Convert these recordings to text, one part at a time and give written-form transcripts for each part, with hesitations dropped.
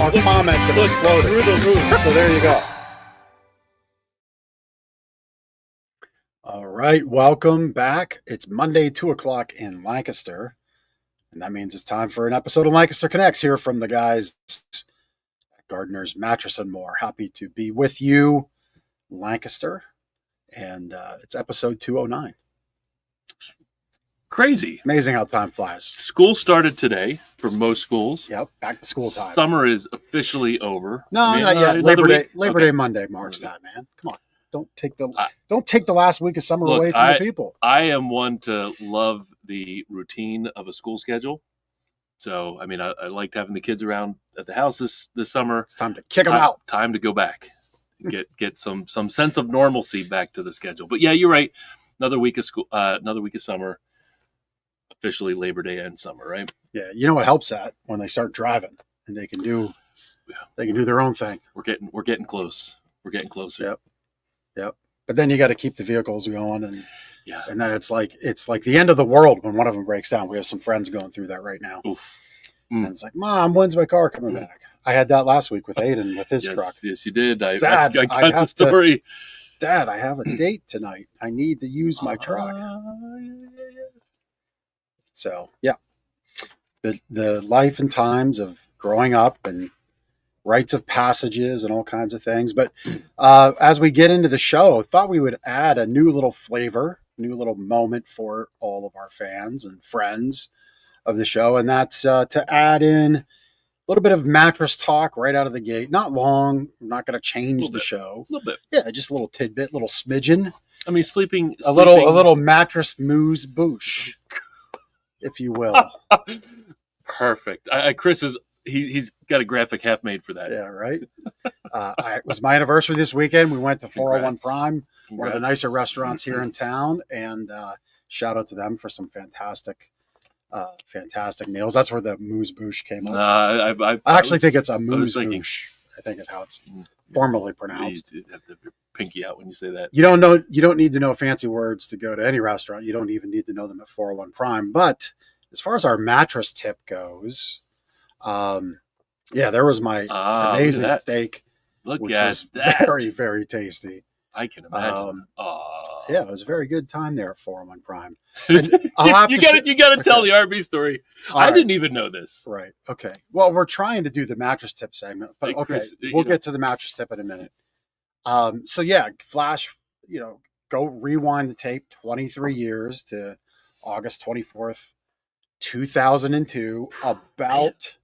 our comments have exploded through the roof. So there you go. All right, welcome back. It's Monday, 2 o'clock in Lancaster, and that means it's time for an episode of Lancaster Connects here from the guys at Gardner's Mattress and More. Happy to be with you, Lancaster, and it's episode 209. Crazy. Amazing how time flies. School started today for most schools. Yep, back to school time. Summer is officially over. No, not yet. Labor Day Monday marks that, man. Come on. Don't take the last week of summer away from the people. I am one to love the routine of a school schedule. So, I mean, I liked having the kids around at the house this summer. It's time to kick them out. Time to go back. Get some sense of normalcy back to the schedule. But yeah, you're right. Another week of school, another week of summer. Officially Labor Day and summer, right? Yeah, you know what helps that when they start driving and they can do their own thing. We're getting close. We're getting closer. Yep. But then you got to keep the vehicles going, and then it's like the end of the world when one of them breaks down. We have some friends going through that right now, and it's like, Mom, when's my car coming back? I had that last week with Aiden with his truck. Yes, you did. I got the story. Dad, I have a date tonight. I need to use my truck. So, yeah, the life and times of growing up and rites of passages and all kinds of things. But as we get into the show, I thought we would add a new little flavor, new little moment for all of our fans and friends of the show. And that's to add in a little bit of mattress talk right out of the gate. Not long. I'm not going to change the show. A little bit. Yeah, just a little tidbit, little smidgen. I mean, sleeping. A little mattress moose boosh, if you will. Perfect. Chris is he's got a graphic half made for that. Yeah, right. It was my anniversary this weekend. We went to 401 Prime, one of the nicer restaurants here in town, and shout out to them for some fantastic meals. That's where the moose boosh came up. I actually think it's a moose boosh. I think is how it's formally pronounced. You have to have your pinky out when you say that. You don't need to know fancy words to go to any restaurant. You don't even need to know them at 401 Prime. But as far as our mattress tip goes, there was my amazing steak, which was very, very tasty. I can imagine. Yeah, it was a very good time there at 401 Prime. You got to tell the RB story. I didn't even know this. Right. Okay. Well, we're trying to do the mattress tip segment, but Chris, we'll get to the mattress tip in a minute. Flash, go rewind the tape 23 years to August 24th, 2002, about,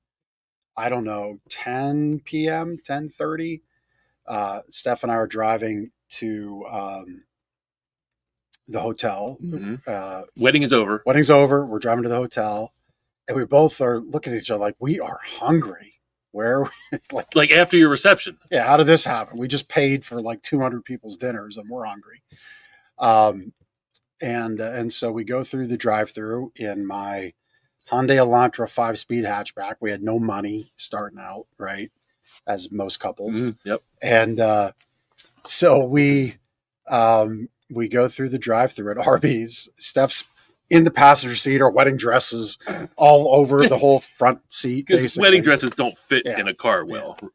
10 p.m., 10:30. Steph and I are driving to the hotel. Mm-hmm. Wedding is over. Wedding's over. We're driving to the hotel, and we both are looking at each other like, we are hungry. Where are we? like after your reception. Yeah, how did this happen? We just paid for like 200 people's dinners, and we're hungry. And so we go through the drive-through in my Hyundai Elantra 5-speed hatchback. We had no money starting out, right? As most couples. Mm-hmm. Yep. And so we go through the drive-through at Arby's. Steph's in the passenger seat. Our wedding dresses all over the whole front seat. Because wedding dresses don't fit in a car well. Yeah.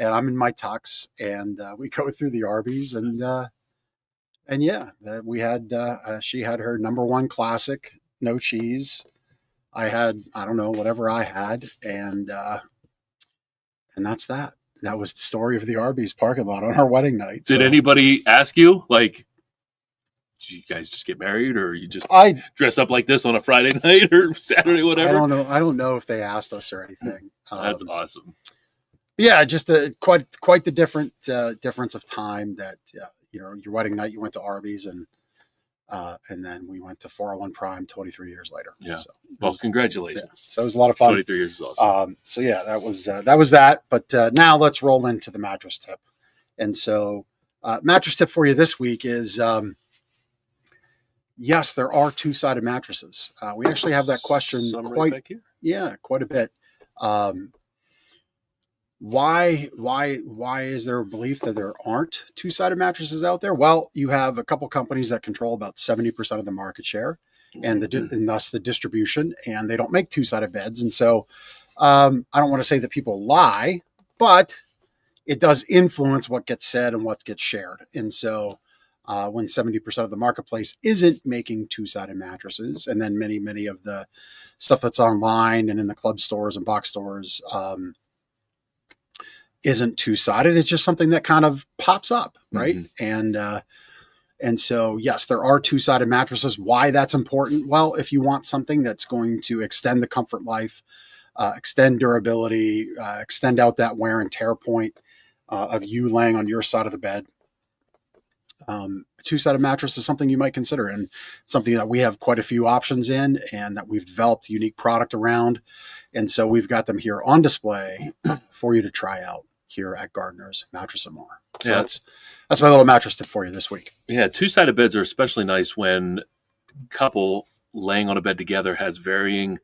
And I'm in my tux, and we go through the Arby's, and we had she had her number one classic, no cheese. I had whatever I had, and that's that. That was the story of the Arby's parking lot on our wedding night. Did anybody ask you, like, did you guys just get married, or you just dress up like this on a Friday night or Saturday, whatever? I don't know if they asked us or anything. That's awesome. Yeah, just quite the difference of time that your wedding night you went to Arby's, and then we went to 401 Prime 23 years later. Yeah. So congratulations. Yeah, so it was a lot of fun. 23 years is awesome. That was that. But now let's roll into the mattress tip. And so mattress tip for you this week is, yes, there are two-sided mattresses. We actually have that question quite a bit. Why is there a belief that there aren't two-sided mattresses out there? Well, you have a couple companies that control about 70% of the market share and thus the distribution, and they don't make two-sided beds. And so I don't want to say that people lie, but it does influence what gets said and what gets shared. And so when 70% of the marketplace isn't making two-sided mattresses, and then many of the stuff that's online and in the club stores and box stores isn't two-sided, it's just something that kind of pops up, right? Mm-hmm. And so, yes, there are two-sided mattresses. Why that's important? Well, if you want something that's going to extend the comfort life, extend durability, extend out that wear and tear point of you laying on your side of the bed, a two-sided mattress is something you might consider, and something that we have quite a few options in and that we've developed unique product around. And so we've got them here on display for you to try out here at Gardner's Mattress and More. So that's my little mattress tip for you this week. Yeah, two-sided beds are especially nice when couple laying on a bed together has varying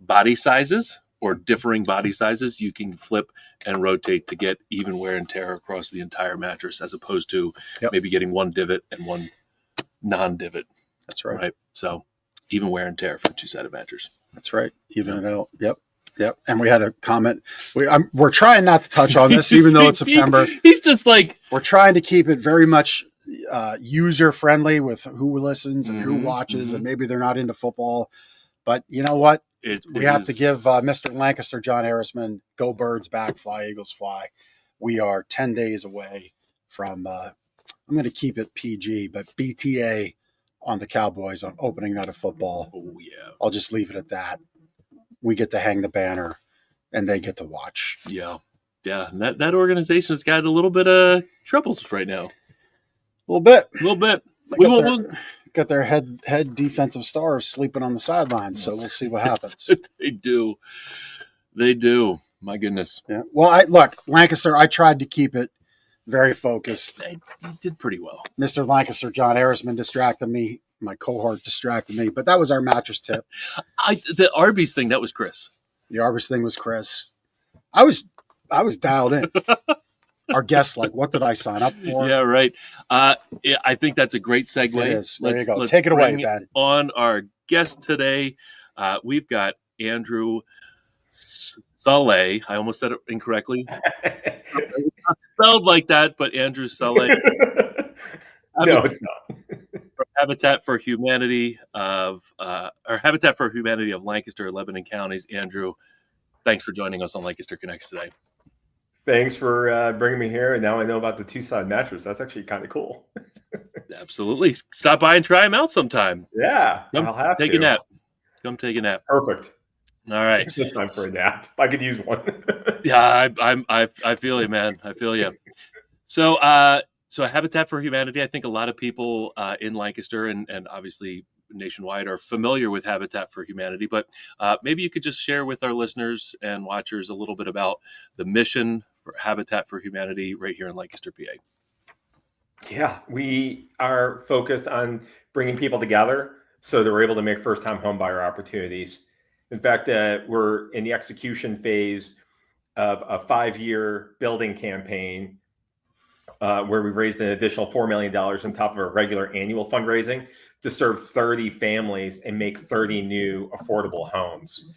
body sizes or differing body sizes. You can flip and rotate to get even wear and tear across the entire mattress, as opposed to maybe getting one divot and one non-divot. That's right. Right. So even wear and tear for a two-sided mattress. That's right. Even it out. Yep. And we had a comment. We're trying not to touch on this, even though it's September. He's just like, we're trying to keep it very much user friendly with who listens and who watches, and maybe they're not into football. But you know what? We have to give Mr. Lancaster, John Harrisman, go Birds back, fly Eagles fly. We are 10 days away from, I'm going to keep it PG, but BTA on the Cowboys on opening night of football. Oh, yeah. I'll just leave it at that. We get to hang the banner, and they get to watch. Yeah. And that organization has got a little bit of troubles right now. A little bit. We'll got their head defensive stars sleeping on the sidelines, so we'll see what happens. They do. My goodness. Yeah. Well, look, Lancaster, I tried to keep it very focused. You did pretty well. Mr. Lancaster, John Harrisman distracted me. My cohort distracted me, but that was our mattress tip. The Arby's thing, that was Chris. The Arby's thing was Chris. I was dialed in. Our guests, like, what did I sign up for? Yeah, right. I think that's a great segue. It is. There you go. Take it away, Ben. On our guest today, we've got Andrew Szalay. I almost said it incorrectly. It's not spelled like that, but Andrew Szalay. No, it's not. Habitat for Humanity of Lancaster, Lebanon counties. Andrew, thanks for joining us on Lancaster Connects today. Thanks for bringing me here. And now I know about the two-side mattress. That's actually kind of cool. Absolutely. Stop by and try them out sometime. Yeah, I'll have to. Come take a nap. Perfect. All right. It's time for a nap. I could use one. Yeah, I feel you, man. I feel you. So Habitat for Humanity, I think a lot of people in Lancaster and obviously nationwide are familiar with Habitat for Humanity, but maybe you could just share with our listeners and watchers a little bit about the mission for Habitat for Humanity right here in Lancaster, PA. Yeah, we are focused on bringing people together so that we're able to make first-time home buyer opportunities. In fact, we're in the execution phase of a 5-year building campaign where we've raised an additional $4 million on top of our regular annual fundraising to serve 30 families and make 30 new affordable homes.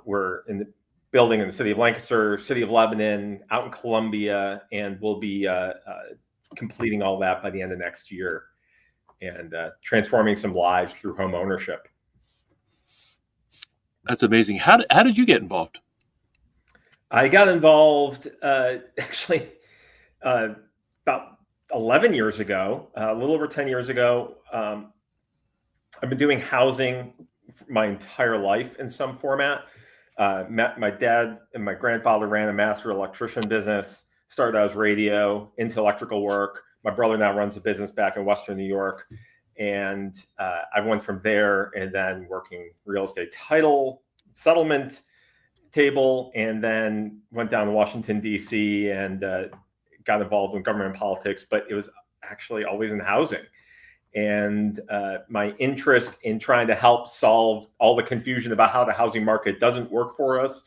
We're in the building in the city of Lancaster, city of Lebanon, out in Columbia, and we'll be completing all that by the end of next year and transforming some lives through home ownership. That's amazing. How did you get involved? I got involved actually about 11 years ago, a little over 10 years ago. I've been doing housing my entire life in some format. My dad and my grandfather ran a master electrician business, started out as radio, into electrical work. My brother now runs a business back in Western New York. And I went from there and then working real estate title, settlement table, and then went down to Washington, D.C. and got involved in government politics, but it was actually always in housing. And my interest in trying to help solve all the confusion about how the housing market doesn't work for us,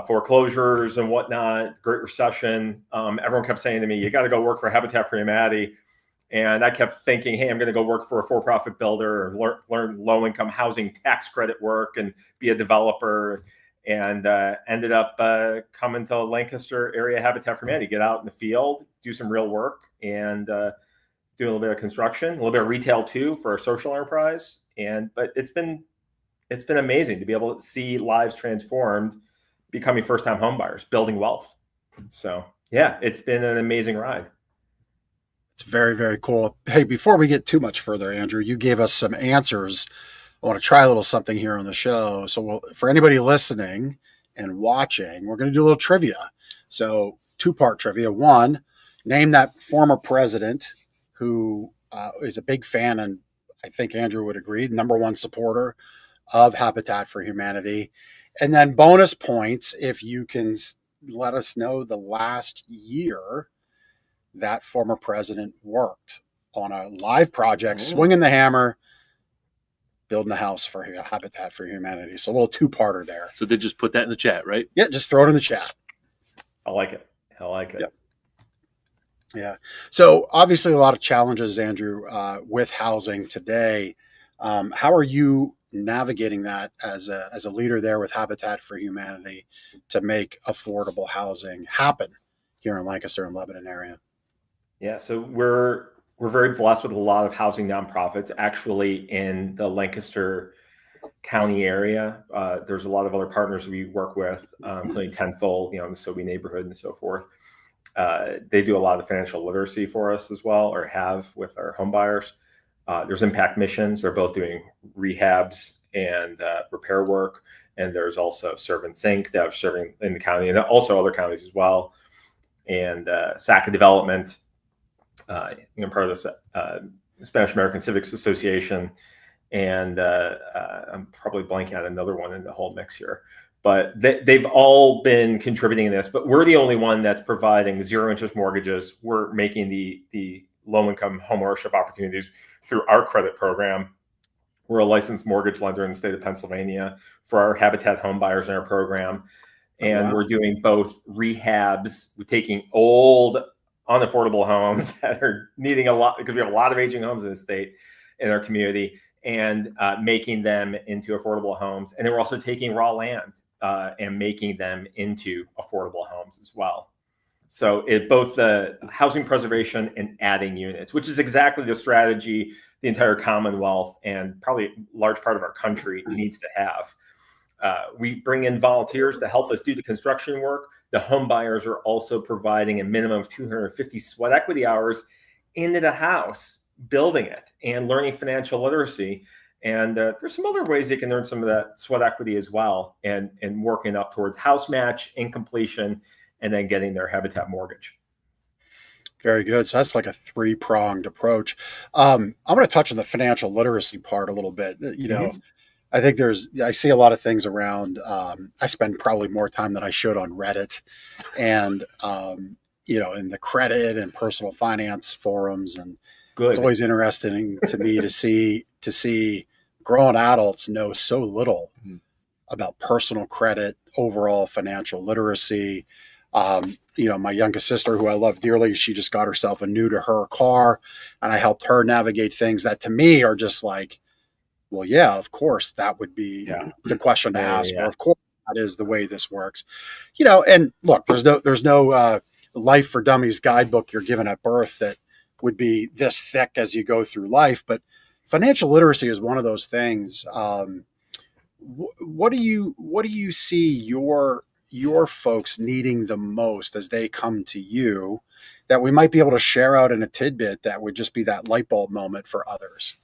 foreclosures and whatnot, Great Recession. Everyone kept saying to me, you got to go work for Habitat for Humanity. And I kept thinking, hey, I'm going to go work for a for-profit builder and learn low-income housing tax credit work and be a developer. and ended up coming to Lancaster area Habitat for Humanity, get out in the field, do some real work, and do a little bit of construction, a little bit of retail too for our social enterprise. But it's been amazing to be able to see lives transformed, becoming first-time home buyers, building wealth. So yeah, it's been an amazing ride. It's very, very cool. Hey, before we get too much further, Andrew, you gave us some answers. I want to try a little something here on the show. So for anybody listening and watching, we're going to do a little trivia. So 2-part trivia. One, name that former president who is a big fan, and I think Andrew would agree, #1 supporter of Habitat for Humanity. And then bonus points if you can let us know the last year that former president worked on a live project, swinging the hammer, building a house for Habitat for Humanity. So a little 2-parter there. So they just put that in the chat, right? Yeah, just throw it in the chat. I like it. Yep. Yeah. So obviously a lot of challenges, Andrew, with housing today. How are you navigating that as a leader there with Habitat for Humanity to make affordable housing happen here in Lancaster and Lebanon area? Yeah, so we're very blessed with a lot of housing nonprofits actually in the Lancaster County area. There's a lot of other partners we work with, including Tenfold, in the Sobe neighborhood and so forth. They do a lot of financial literacy for us as well, or have with our home buyers. There's Impact Missions. They're both doing rehabs and repair work. And there's also Serve and Sink that are serving in the county and also other counties as well. And SACA Development, part of the Spanish American Civics Association. And I'm probably blanking out another one in the whole mix here. But they've all been contributing in this, but we're the only one that's providing zero interest mortgages. We're making the low income homeownership opportunities through our credit program. We're a licensed mortgage lender in the state of Pennsylvania for our Habitat home buyers in our program. And We're doing both rehabs. We're taking old, unaffordable homes that are needing a lot, because we have a lot of aging homes in the state, in our community, and making them into affordable homes. And then we're also taking raw land and making them into affordable homes as well. So both the housing preservation and adding units, which is exactly the strategy the entire Commonwealth and probably a large part of our country needs to have. We bring in volunteers to help us do the construction work. The home buyers are also providing a minimum of 250 sweat equity hours into the house, building it and learning financial literacy. And there's some other ways you can earn some of that sweat equity as well, and working up towards house match and completion, and then getting their Habitat mortgage. Very good. So that's like a 3-pronged approach. I'm going to touch on the financial literacy part a little bit. I think I see a lot of things around. I spend probably more time than I should on Reddit and, in the credit and personal finance forums. And it's always interesting to me to see grown adults know so little about personal credit, overall financial literacy. My youngest sister, who I love dearly, she just got herself a new to her car, and I helped her navigate things that to me are just like, well, yeah, of course that would be the question to ask. Or of course that is the way this works. And look, there's no Life for Dummies guidebook you're given at birth that would be this thick as you go through life. But financial literacy is one of those things. What do you see your folks needing the most as they come to you that we might be able to share out in a tidbit that would just be that light bulb moment for others?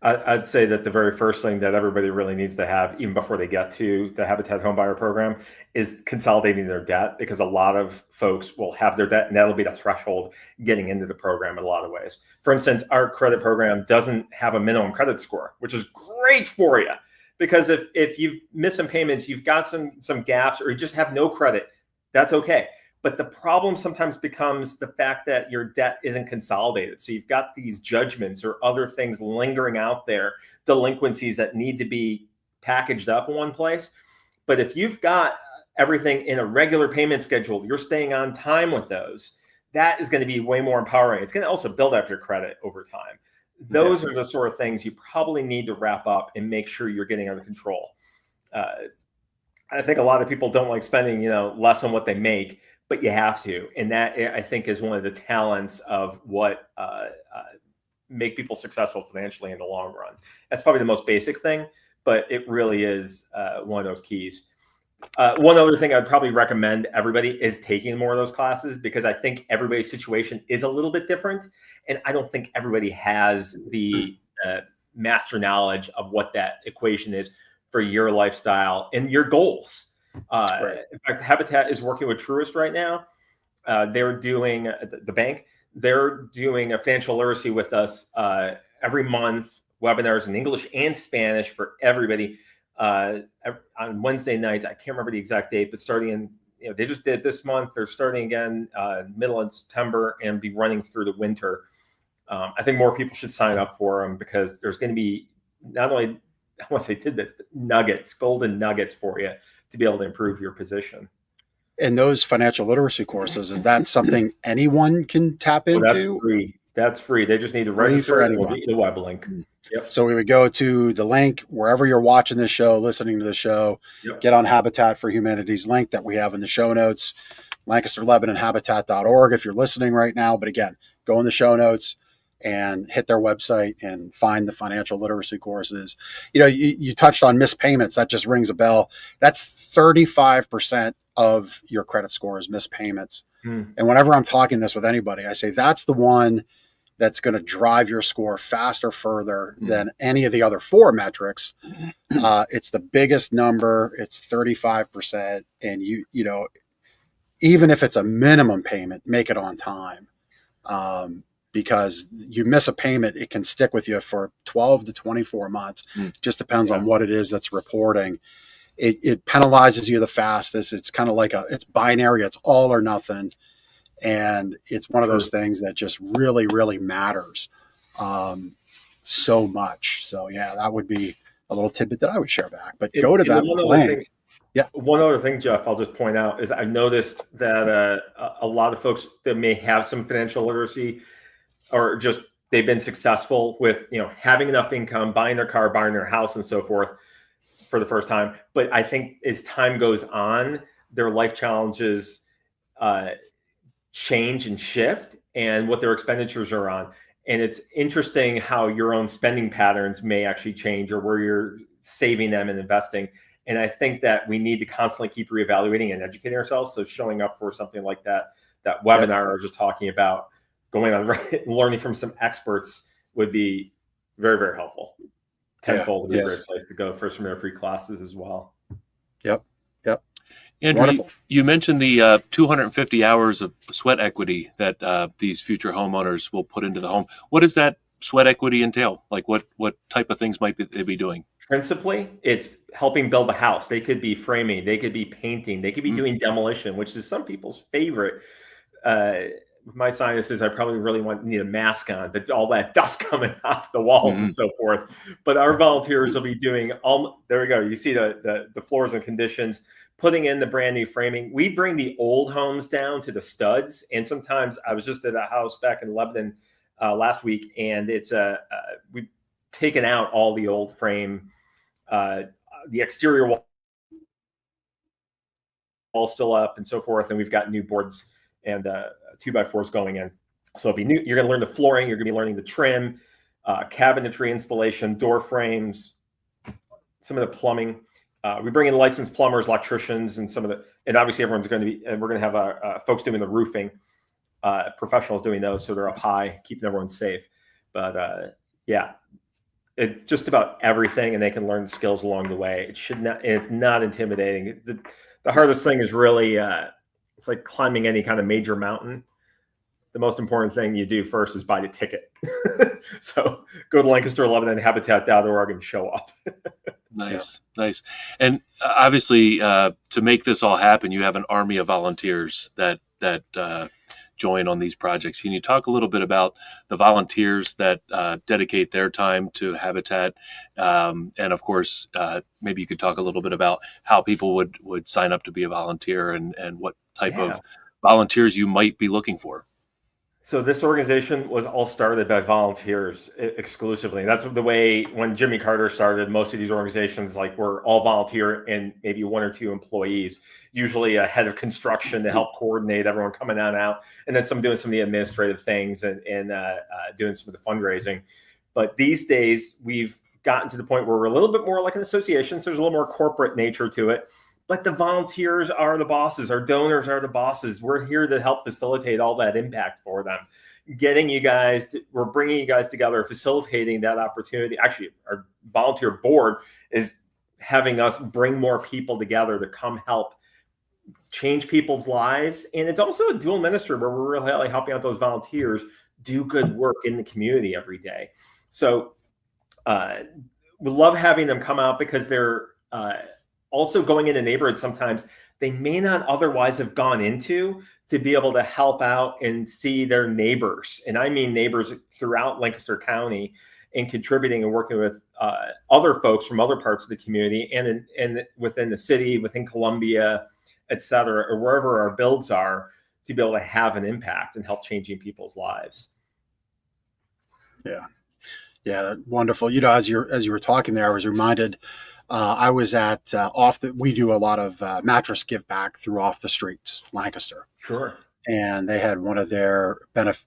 I'd say that the very first thing that everybody really needs to have, even before they get to the Habitat Homebuyer program, is consolidating their debt, because a lot of folks will have their debt, and that'll be the threshold getting into the program in a lot of ways. For instance, our credit program doesn't have a minimum credit score, which is great for you, because if you miss some payments, you've got some gaps, or you just have no credit, that's okay. But the problem sometimes becomes the fact that your debt isn't consolidated. So you've got these judgments or other things lingering out there, delinquencies that need to be packaged up in one place. But if you've got everything in a regular payment schedule, you're staying on time with those, that is going to be way more empowering. It's going to also build up your credit over time. Those are the sort of things you probably need to wrap up and make sure you're getting under control. I think a lot of people don't like spending, less on what they make, but you have to. And that, I think, is one of the talents of what make people successful financially in the long run. That's probably the most basic thing, but it really is one of those keys. One other thing I'd probably recommend everybody is taking more of those classes, because I think everybody's situation is a little bit different. And I don't think everybody has the master knowledge of what that equation is for your lifestyle and your goals. Right. In fact, Habitat is working with Truist right now. They're doing the bank. They're doing a financial literacy with us every month, webinars in English and Spanish for everybody on Wednesday nights. I can't remember the exact date, but starting in, they just did it this month. They're starting again middle of September and be running through the winter. I think more people should sign up for them, because there's going to be not only, I want to say tidbits, but nuggets, golden nuggets for you to be able to improve your position. And those financial literacy courses, is that something anyone can tap into? That's free. That's free. They just need to register, and we'll get you the web link. Yep. So we would go to the link wherever you're watching this show, listening to the show, get on Habitat for Humanity's link that we have in the show notes, Lancaster, Lebanon, habitat.org if you're listening right now. But again, go in the show notes and hit their website and find the financial literacy courses. You touched on missed payments. That just rings a bell. That's 35% of your credit score is missed payments. And whenever I'm talking this with anybody, I say that's the one that's going to drive your score faster, further than any of the other four metrics. It's the biggest number. It's 35%. And even if it's a minimum payment, make it on time. Because you miss a payment, it can stick with you for 12 to 24 months. Just depends on what it is that's reporting. It penalizes you the fastest. It's kind of like it's binary. It's all or nothing. And it's one of those things that just really, really matters so much. So yeah, that would be a little tidbit that I would share back, but go to that link. One other thing, Jeff, I'll just point out is I've noticed that a lot of folks that may have some financial literacy, or just they've been successful with, having enough income, buying their car, buying their house and so forth for the first time. But I think as time goes on, their life challenges change and shift, and what their expenditures are on. And it's interesting how your own spending patterns may actually change, or where you're saving them and investing. And I think that we need to constantly keep reevaluating and educating ourselves. So showing up for something like that webinar I was just talking about, going on learning from some experts would be very, very helpful. Tenfold would be a great place to go for some of their free classes as well. Yep. Andrew, you mentioned the 250 hours of sweat equity that these future homeowners will put into the home. What does that sweat equity entail? Like what type of things might they be doing? Principally, it's helping build a house. They could be framing, they could be painting, they could be doing demolition, which is some people's favorite. My sinuses, I probably really need a mask on, but all that dust coming off the walls and so forth. But our volunteers will be doing there we go. You see the floors and conditions, putting in the brand new framing. We bring the old homes down to the studs. And sometimes I was just at a house back in Lebanon last week, and it's we've taken out all the old frame, the exterior wall still up and so forth. And we've got new boards and 2x4s going in. So it'll be new. You're going to learn the flooring. You're going to be learning the trim, cabinetry installation, door frames, some of the plumbing. We bring in licensed plumbers, electricians, and and obviously everyone's going to be, and we're going to have folks doing the roofing, professionals doing those. So they're up high, keeping everyone safe. But it just about everything, and they can learn the skills along the way. It's not intimidating. The hardest thing is really, it's like climbing any kind of major mountain. The most important thing you do first is buy the ticket. So go to Lancaster, Lebanon, habitat.org and show up. Nice. And obviously, to make this all happen, you have an army of volunteers that join on these projects. Can you talk a little bit about the volunteers that dedicate their time to Habitat? And of course, maybe you could talk a little bit about how people would sign up to be a volunteer, and what type of volunteers you might be looking for. So this organization was all started by volunteers exclusively. That's the way when Jimmy Carter started, most of these organizations were all volunteer and maybe one or two employees, usually a head of construction to help coordinate everyone coming on out, and then some doing some of the administrative things and doing some of the fundraising. But these days we've gotten to the point where we're a little bit more like an association, so there's a little more corporate nature to it. But the volunteers are the bosses. Our donors are the bosses. We're here to help facilitate all that impact for them. We're bringing you guys together, facilitating that opportunity. Actually, our volunteer board is having us bring more people together to come help change people's lives. And it's also a dual ministry where we're really helping out those volunteers do good work in the community every day. So we love having them come out because they're also going into neighborhoods sometimes they may not otherwise have gone into to be able to help out and see their neighbors. And I mean neighbors throughout Lancaster County, and contributing and working with other folks from other parts of the community and within the city, within Columbia, et cetera, or wherever our builds are, to be able to have an impact and help changing people's lives. Yeah, wonderful. As you were talking there, I was reminded. I was at we do a lot of mattress give back through Off the Streets, Lancaster. Sure. And they had one of their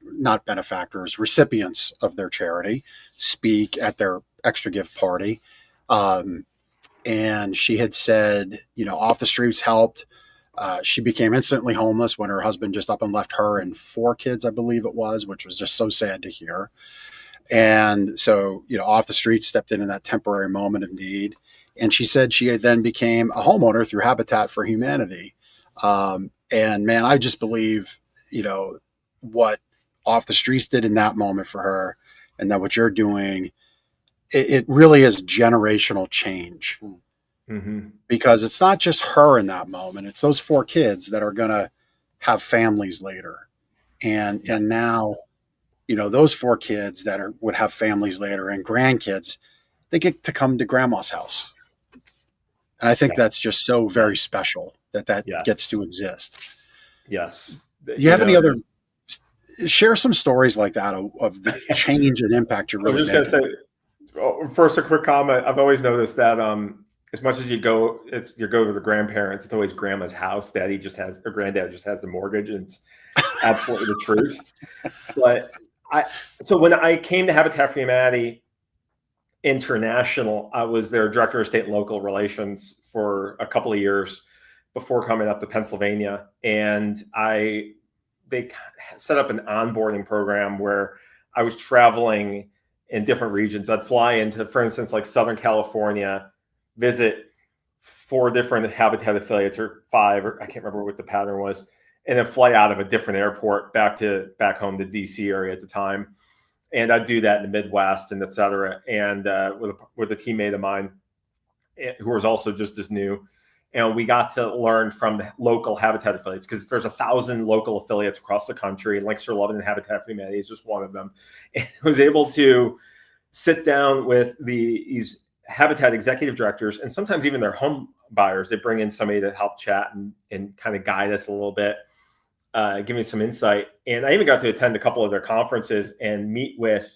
not benefactors, recipients of their charity, speak at their extra gift party. And she had said, Off the Streets helped. She became instantly homeless when her husband just up and left her and 4 kids, I believe it was, which was just so sad to hear. And so, Off the Streets stepped in that temporary moment of need. And she said she then became a homeowner through Habitat for Humanity. And man, I just believe, what Off the Streets did in that moment for her, and then what you're doing, it really is generational change. Mm-hmm. Because it's not just her in that moment. It's those 4 kids that are going to have families later. And now, those 4 kids that would have families later and grandkids, they get to come to grandma's house. And I think that's just so very special that gets to exist. Yes. Do you have any other, share some stories like that of the change and impact you're really making? I was just going to say, first, a quick comment. I've always noticed that as much as you go to the grandparents, it's always grandma's house. Granddad just has the mortgage, and it's absolutely the truth. But so when I came to Habitat for Humanity International, I was their director of state and local relations for a couple of years before coming up to Pennsylvania. And they set up an onboarding program where I was traveling in different regions. I'd fly into, for instance, like Southern California, visit 4 different Habitat affiliates, or 5, or I can't remember what the pattern was, and then fly out of a different airport back home to DC area at the time. And I'd do that in the Midwest and et cetera. And with a teammate of mine who was also just as new. And we got to learn from the local Habitat affiliates, because there's 1,000 local affiliates across the country. Lancaster, Lebanon Habitat for Humanity is just one of them. And I was able to sit down with these Habitat executive directors, and sometimes even their home buyers. They bring in somebody to help chat and kind of guide us a little bit, give me some insight. And I even got to attend a couple of their conferences and meet with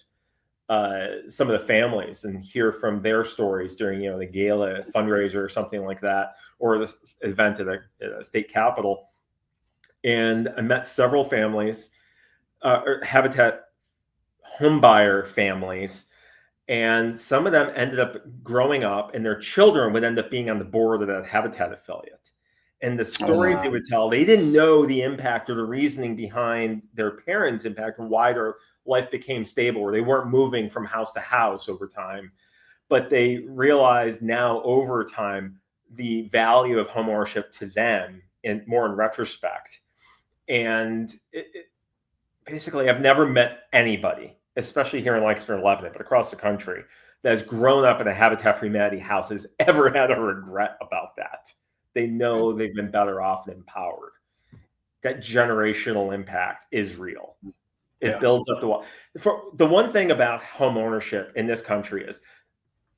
some of the families and hear from their stories during, the gala fundraiser or something like that, or the event at a state capitol. And I met several families, Habitat homebuyer families, and some of them ended up growing up, and their children would end up being on the board of that Habitat affiliate. And the stories they would tell, they didn't know the impact or the reasoning behind their parents' impact and why their life became stable, or they weren't moving from house to house over time. But they realized now over time the value of homeownership to them, and more in retrospect. And basically, I've never met anybody, especially here in Lancaster and Lebanon, but across the country, that has grown up in a Habitat for Humanity house has ever had a regret about that. They know they've been better off and empowered. That generational impact is real. It builds up the wall. The one thing about home ownership in this country is,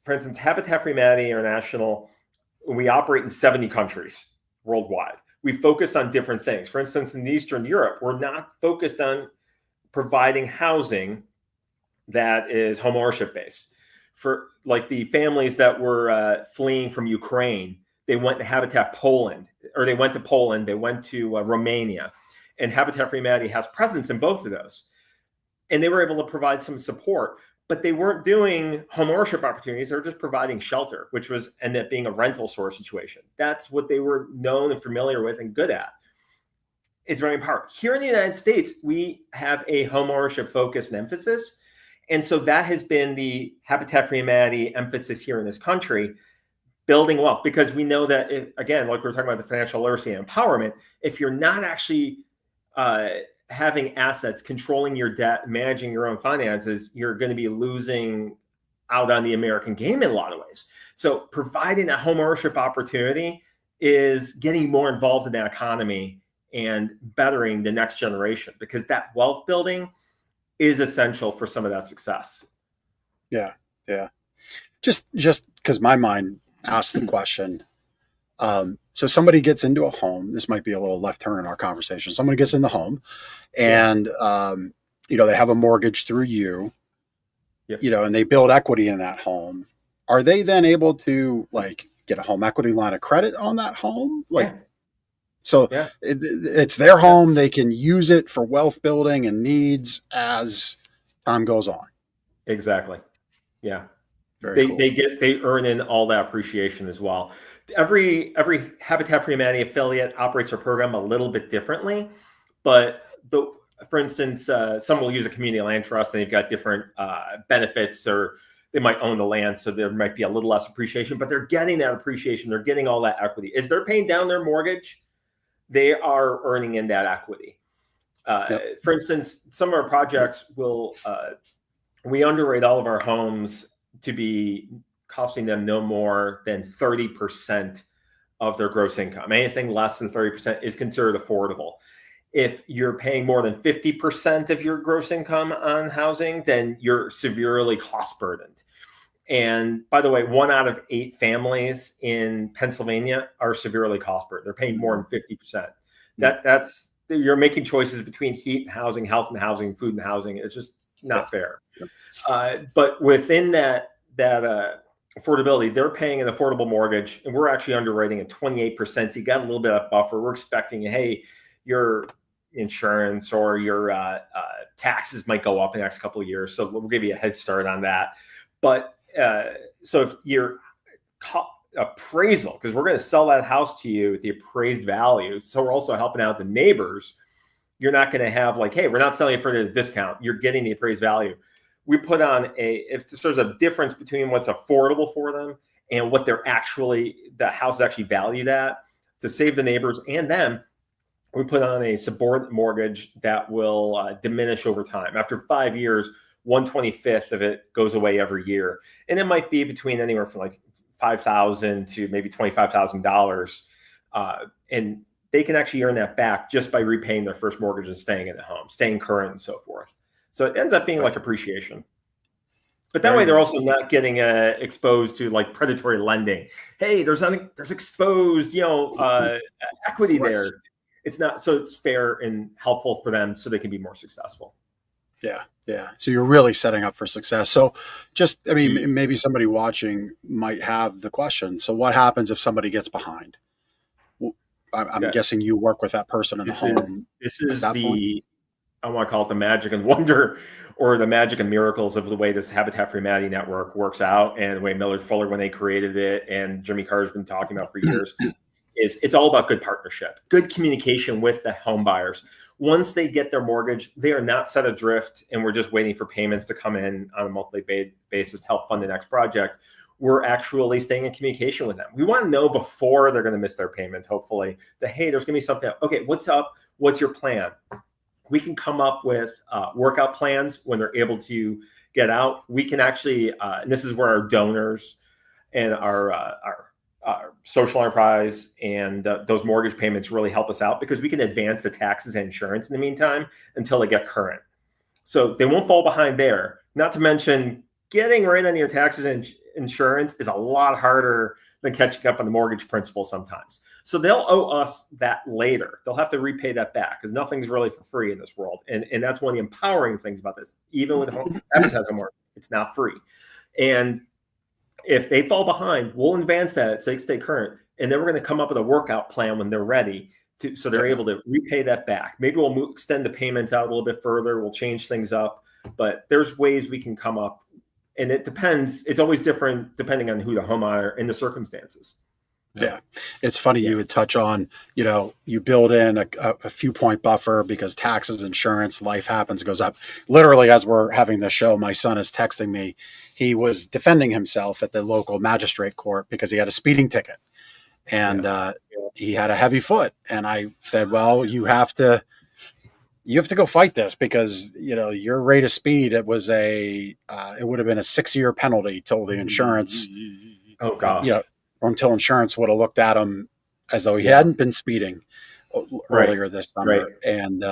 for instance, Habitat for Humanity International, we operate in 70 countries worldwide. We focus on different things. For instance, in Eastern Europe, we're not focused on providing housing that is homeownership based. For like the families that were fleeing from Ukraine, they went to Habitat Poland, or they went to Poland, they went to Romania, and Habitat for Humanity has presence in both of those. And they were able to provide some support, but they weren't doing homeownership opportunities. They were just providing shelter, which was ended up being a rental sort of situation. That's what they were known and familiar with and good at. It's very important. Here in the United States, we have a homeownership focus and emphasis. And so that has been the Habitat for Humanity emphasis here in this country, building wealth, because we know that, again, like we were talking about the financial literacy and empowerment, if you're not actually having assets, controlling your debt, managing your own finances, you're going to be losing out on the American game in a lot of ways. So providing that homeownership opportunity is getting more involved in that economy and bettering the next generation, because that wealth building is essential for some of that success. Yeah. Just because my mind asked the question. So somebody gets into a home. This might be a little left turn in our conversation. Someone gets in the home, and they have a mortgage through you. Yep. And they build equity in that home. Are they then able to get a home equity line of credit on that home? It's their home. They can use it for wealth building and needs as time goes on. Exactly. Yeah. Very cool. They earn in all that appreciation as well. Every Habitat for Humanity affiliate operates their program a little bit differently, but for instance, some will use a community land trust and they've got different benefits, or they might own the land, so there might be a little less appreciation, but they're getting that appreciation. They're getting all that equity. As they're paying down their mortgage, they are earning in that equity. For instance, some of our projects we underwrite all of our homes to be costing them no more than 30% of their gross income. Anything less than 30% is considered affordable. If you're paying more than 50% of your gross income on housing, then you're severely cost burdened. And by the way, 1 out of 8 families in Pennsylvania are severely cost burdened. They're paying more than 50%. That's you're making choices between heat and housing, health and housing, food and housing. It's just not fair. But within that affordability, they're paying an affordable mortgage, and we're actually underwriting at 28%. So you got a little bit of buffer. We're expecting, hey, your insurance or your taxes might go up in the next couple of years, so we'll give you a head start on that. But so if your appraisal, because we're going to sell that house to you at the appraised value, so we're also helping out the neighbors. You're not going to have hey, we're not selling it for a discount. You're getting the appraised value. We put on if there's a difference between what's affordable for them and what the house is actually valued at, to save the neighbors and them, we put on a subordinate mortgage that will diminish over time. After 5 years, 1/25 of it goes away every year. And it might be between anywhere from $5,000 to maybe $25,000. And they can actually earn that back just by repaying their first mortgage and staying in the home, staying current and so forth. So it ends up being like appreciation. But that way they're also not getting exposed to predatory lending. Hey, there's exposed, equity there. It's not, so it's fair and helpful for them so they can be more successful. Yeah. So you're really setting up for success. So maybe somebody watching might have the question. So what happens if somebody gets behind? I'm guessing you work with that person in the home. This is I want to call it the magic and wonder, or the magic and miracles of the way this Habitat for Humanity network works out, and the way Millard Fuller, when they created it, and Jimmy Carter's been talking about for years, is it's all about good partnership, good communication with the home buyers. Once they get their mortgage, they are not set adrift, and we're just waiting for payments to come in on a monthly basis to help fund the next project. We're actually staying in communication with them. We want to know before they're going to miss their payment, hopefully, that, hey, there's going to be something. Okay, what's up? What's your plan? We can come up with workout plans when they're able to get out. We can actually, and this is where our donors and our social enterprise and those mortgage payments really help us out, because we can advance the taxes and insurance in the meantime until they get current. So they won't fall behind there. Not to mention, getting right on your taxes and insurance is a lot harder than catching up on the mortgage principal sometimes. So they'll owe us that later. They'll have to repay that back because nothing's really for free in this world. And that's one of the empowering things about this. Even with Habitat Homework, it's not free. And if they fall behind, we'll advance that so they stay current. And then we're going to come up with a workout plan when they're ready so they're able to repay that back. Maybe we'll extend the payments out a little bit further. We'll change things up, but there's ways we can come up, and it depends. It's always different depending on who the homeowner and the circumstances. Yeah. It's funny you would touch on, you build in a few point buffer because taxes, insurance, life happens, goes up. Literally, as we're having this show, my son is texting me. He was defending himself at the local magistrate court because he had a speeding ticket and he had a heavy foot. And I said, well, you have to go fight this because, your rate of speed, it would have been a 6-year penalty till the insurance. Oh gosh. Until insurance would have looked at him as though he hadn't been speeding earlier this summer. Right. And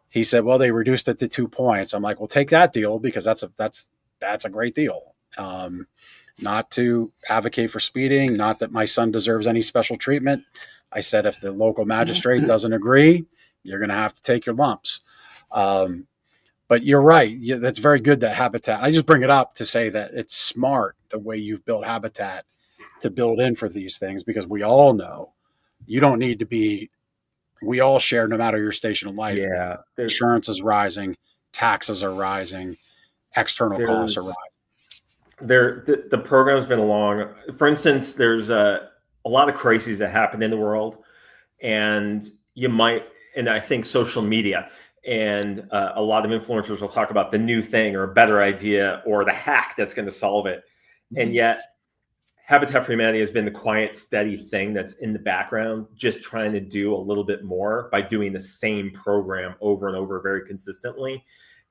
he said, well, they reduced it to 2 points. I'm like, well, take that deal because that's a great deal. Not to advocate for speeding, not that my son deserves any special treatment. I said, if the local magistrate doesn't agree, you're going to have to take your lumps. But you're right. That's very good, that Habitat. I just bring it up to say that it's smart the way you've built Habitat to build in for these things, because we all know you don't need to be, we all share, no matter your station in life. Yeah. Insurance is rising, taxes are rising, external costs are rising. The program's been along. For instance, there's a lot of crises that happen in the world, and I think social media and a lot of influencers will talk about the new thing or a better idea or the hack that's going to solve it. And yet Habitat for Humanity has been the quiet, steady thing that's in the background, just trying to do a little bit more by doing the same program over and over very consistently.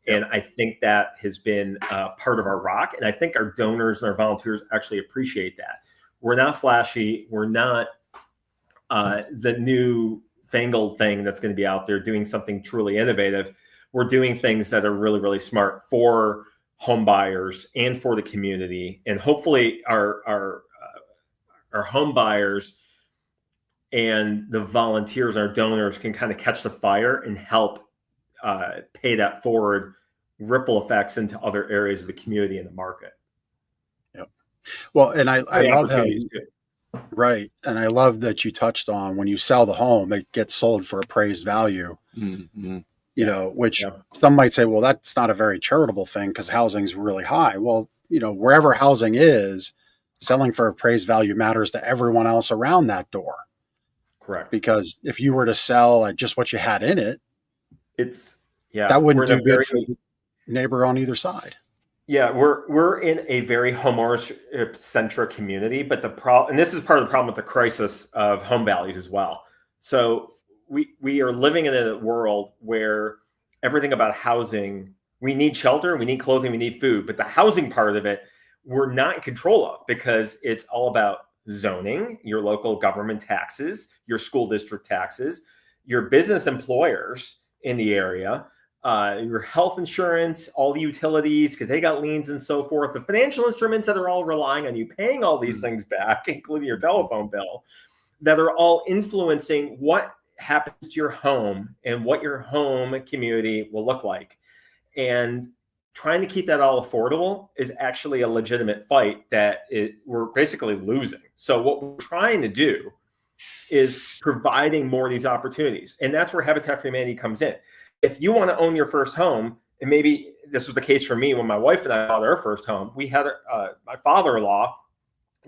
And I think that has been part of our rock. And I think our donors and our volunteers actually appreciate that. We're not flashy. We're not the new fangled thing that's going to be out there doing something truly innovative. We're doing things that are really, really smart for home buyers and for the community. And hopefully our home buyers and the volunteers, our donors, can kind of catch the fire and help pay that forward, ripple effects into other areas of the community and the market. Yep. Well, and I love how right. And I love that you touched on when you sell the home, it gets sold for appraised value, which some might say, well, that's not a very charitable thing because housing's really high. Well, wherever housing is, selling for appraised value matters to everyone else around that door. Correct. Because if you were to sell at just what you had in it, that wouldn't do good for the neighbor on either side. Yeah, we're in a very homeownership centric community, but and this is part of the problem with the crisis of home values as well. So we are living in a world where everything about housing, we need shelter, we need clothing, we need food, but the housing part of it, we're not in control of because it's all about zoning, your local government taxes, your school district taxes, your business employers in the area, your health insurance, all the utilities, because they got liens and so forth, the financial instruments that are all relying on you paying all these things back, including your telephone bill, that are all influencing what happens to your home and what your home community will look like. And trying to keep that all affordable is actually a legitimate fight that we're basically losing. So what we're trying to do is providing more of these opportunities. And that's where Habitat for Humanity comes in. If you want to own your first home, and maybe this was the case for me when my wife and I bought our first home, we had my father-in-law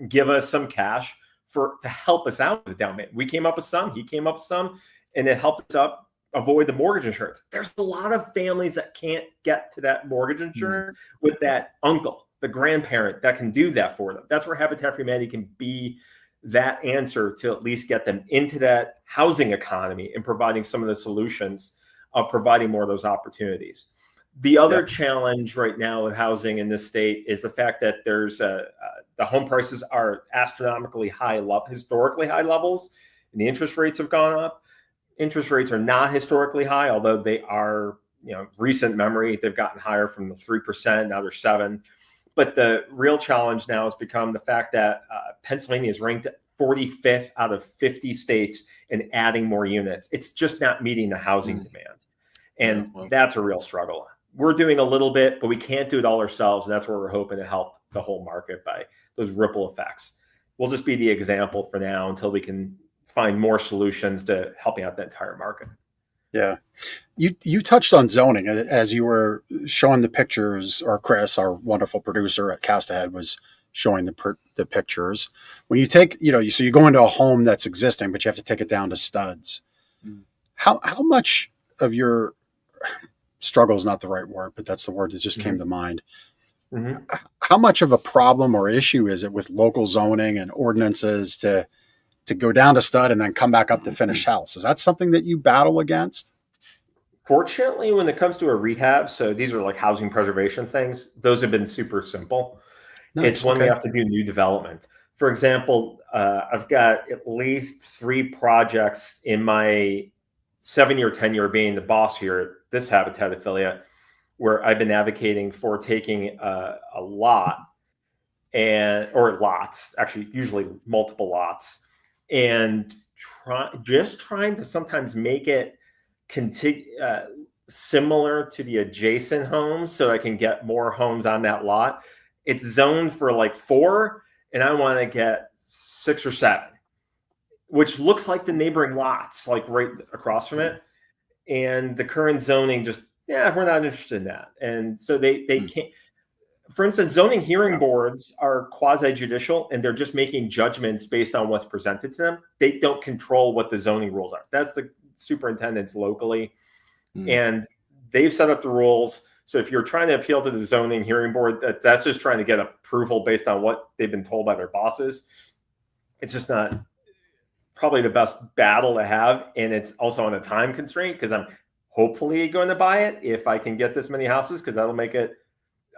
give us some cash to help us out with the down payment. We came up with some, he came up with some, and it helped us avoid the mortgage insurance. There's a lot of families that can't get to that mortgage insurance with that uncle, the grandparent that can do that for them. That's where Habitat for Humanity can be that answer to at least get them into that housing economy and providing some of the solutions of providing more of those opportunities. The other challenge right now with housing in this state is the fact that there's the home prices are astronomically high, historically high levels, and the interest rates have gone up. Interest rates are not historically high, although they are, recent memory, they've gotten higher from the 3%, now they're 7%. But the real challenge now has become the fact that Pennsylvania is ranked 45th out of 50 states and adding more units. It's just not meeting the housing demand. And that's a real struggle. We're doing a little bit, but we can't do it all ourselves. And that's where we're hoping to help the whole market by those ripple effects. We'll just be the example for now until we can find more solutions to helping out the entire market. Yeah. You touched on zoning as you were showing the pictures, or Chris, our wonderful producer at Cast Ahead, was showing the pictures. When you take, so you go into a home that's existing, but you have to take it down to studs. How much of your struggle is not the right word, but that's the word that just came to mind. How much of a problem or issue is it with local zoning and ordinances to go down to stud and then come back up to finished house? Is that something that you battle against? Fortunately, when it comes to a rehab, so these are like housing preservation things, those have been super simple. Nice. It's when we have to do new development. For example, I've got at least 3 projects in my 7-year tenure being the boss here at this Habitat affiliate, where I've been advocating for taking a lot or lots, actually usually multiple lots, and trying to sometimes make it similar to the adjacent homes so I can get more homes on that lot. It's zoned for like 4, and I want to get 6 or 7, which looks like the neighboring lots, like right across from it. And the current zoning just, we're not interested in that. And so they can't, for instance, zoning hearing boards are quasi-judicial, and they're just making judgments based on what's presented to them. They don't control what the zoning rules are. That's the superintendents locally. And they've set up the rules. So if you're trying to appeal to the zoning hearing board, that's just trying to get approval based on what they've been told by their bosses. It's just not probably the best battle to have. And it's also on a time constraint, because I'm hopefully going to buy it if I can get this many houses, because that'll make it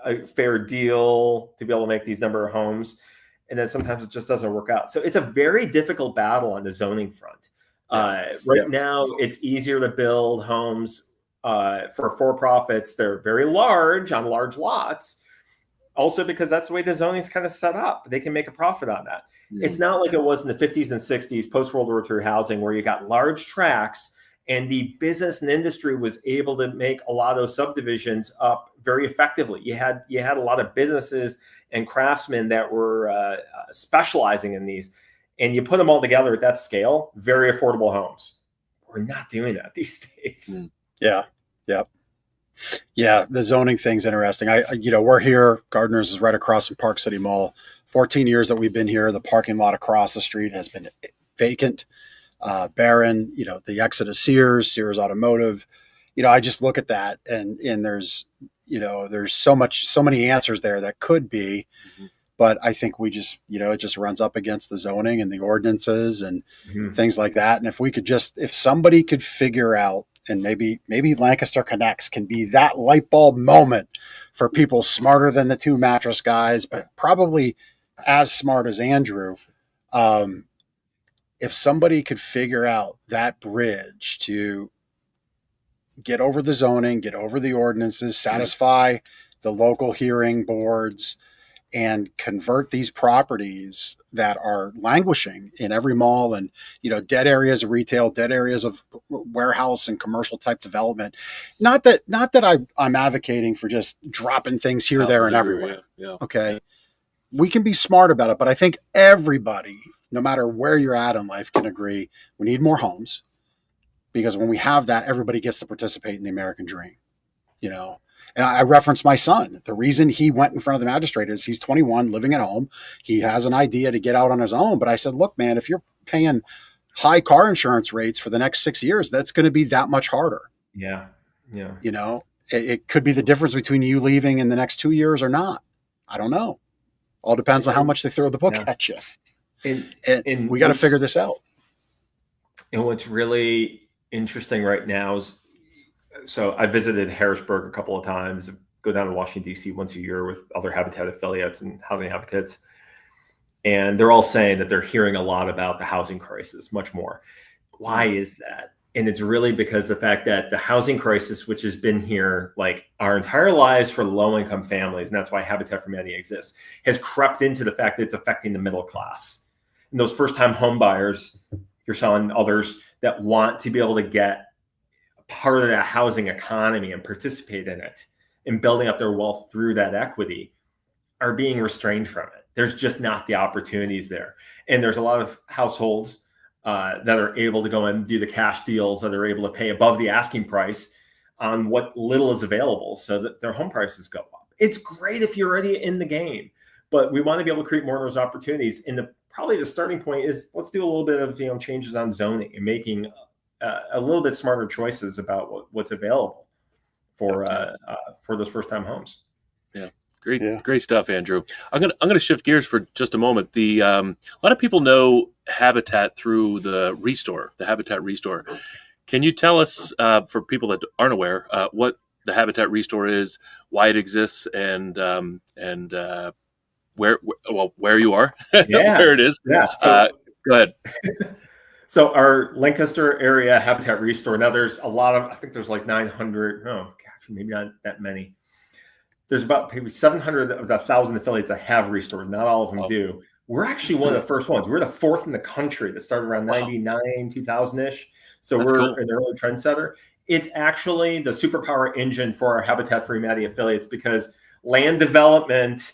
a fair deal to be able to make these number of homes. And then sometimes it just doesn't work out. So it's a very difficult battle on the zoning front. Now, it's easier to build homes for-profits. They're very large on large lots, also because that's the way the zoning is kind of set up. They can make a profit on that. It's not like it was in the 50s and 60s, post-World War II housing, where you got large tracts and the business and industry was able to make a lot of those subdivisions up very effectively. You had a lot of businesses and craftsmen that were specializing in these, and you put them all together at that scale, very affordable homes. We're not doing that these days. Yeah, the zoning thing's interesting. We're here. Gardner's is right across from Park City Mall. 14 years that we've been here. The parking lot across the street has been vacant, barren. The exit of Sears Automotive. I just look at that, and there's so many answers there that could be, but I think we just, it just runs up against the zoning and the ordinances and things like that. And if somebody could figure out, and maybe Lancaster Connects can be that light bulb moment for people smarter than the 2 mattress guys, but probably as smart as Andrew. If somebody could figure out that bridge to get over the zoning, get over the ordinances, satisfy the local hearing boards, and convert these properties that are languishing in every mall and, dead areas of retail, dead areas of warehouse and commercial type development. Not that I'm advocating for just dropping things here, there, and everywhere. Yeah. Okay. We can be smart about it, but I think everybody, no matter where you're at in life, can agree we need more homes, because when we have that, everybody gets to participate in the American dream, And I referenced my son. The reason he went in front of the magistrate is he's 21, living at home. He has an idea to get out on his own. But I said, look, man, if you're paying high car insurance rates for the next 6 years, that's going to be that much harder. Yeah. It could be the difference between you leaving in the next 2 years or not. I don't know. All depends on how much they throw the book at you. And we got to figure this out. And what's really interesting right now is, so I visited Harrisburg a couple of times, go down to Washington, D.C. once a year with other Habitat affiliates and housing advocates. And they're all saying that they're hearing a lot about the housing crisis, much more. Why is that? And it's really because the fact that the housing crisis, which has been here like our entire lives for low-income families, and that's why Habitat for Humanity exists, has crept into the fact that it's affecting the middle class. And those first-time home buyers, yourself and others that want to be able to get part of that housing economy and participate in it and building up their wealth through that equity are being restrained from it. There's just not the opportunities there. And there's a lot of households that are able to go and do the cash deals, that are able to pay above the asking price on what little is available so that their home prices go up. It's great if you're already in the game, but we want to be able to create more of those opportunities. And probably the starting point is, let's do a little bit of changes on zoning and making a little bit smarter choices about what's available for those first-time homes. Yeah. Great stuff, Andrew. I'm gonna shift gears for just a moment. A lot of people know Habitat through the Habitat Restore. Can you tell us, for people that aren't aware, what the Habitat Restore is, why it exists, and where you are, where it is? Yeah. So, go ahead. So our Lancaster area Habitat Restore. Now there's a lot of, I think there's like 900. No, gosh, maybe not that many. There's about maybe 700 of the 1,000 affiliates that have restored. Not all of them do. We're actually one of the first ones. We're the fourth in the country that started around 99, 2000-ish. So That's we're cool. an early trendsetter. It's actually the superpower engine for our Habitat for Humanity affiliates, because land development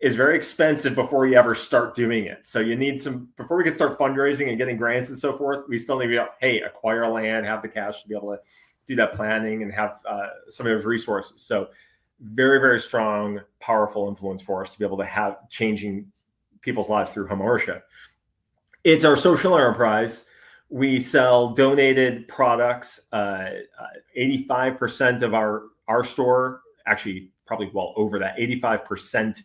is very expensive before you ever start doing it. So you need before we can start fundraising and getting grants and so forth, we still need to acquire land, have the cash to be able to do that planning and have some of those resources. So very, very strong, powerful influence for us to be able to have changing people's lives through homeownership. It's our social enterprise. We sell donated products. 85% of our store, actually probably well over that, 85%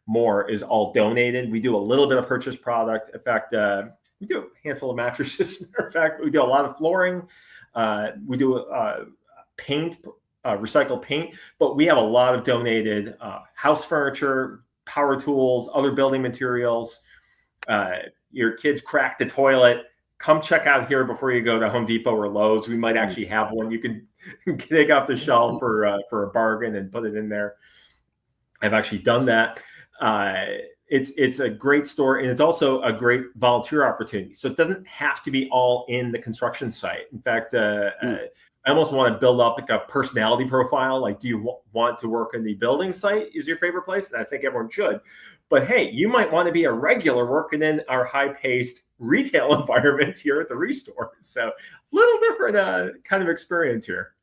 more is all donated. We do a little bit of purchase product. In fact, we do a handful of mattresses. As a matter of fact, we do a lot of flooring. We do paint, recycled paint, but we have a lot of donated house furniture, power tools, other building materials. Your kids cracked the toilet, come check out here before you go to Home Depot or Lowe's. We might actually have one you can take off the shelf for a bargain and put it in there. I've actually done that. It's a great store, and it's also a great volunteer opportunity. So it doesn't have to be all in the construction site. In fact, I almost want to build up like a personality profile. Like, do you want to work in the building site? Is your favorite place? And I think everyone should. But hey, you might want to be a regular working in our high-paced retail environment here at the Restore. So a little different kind of experience here.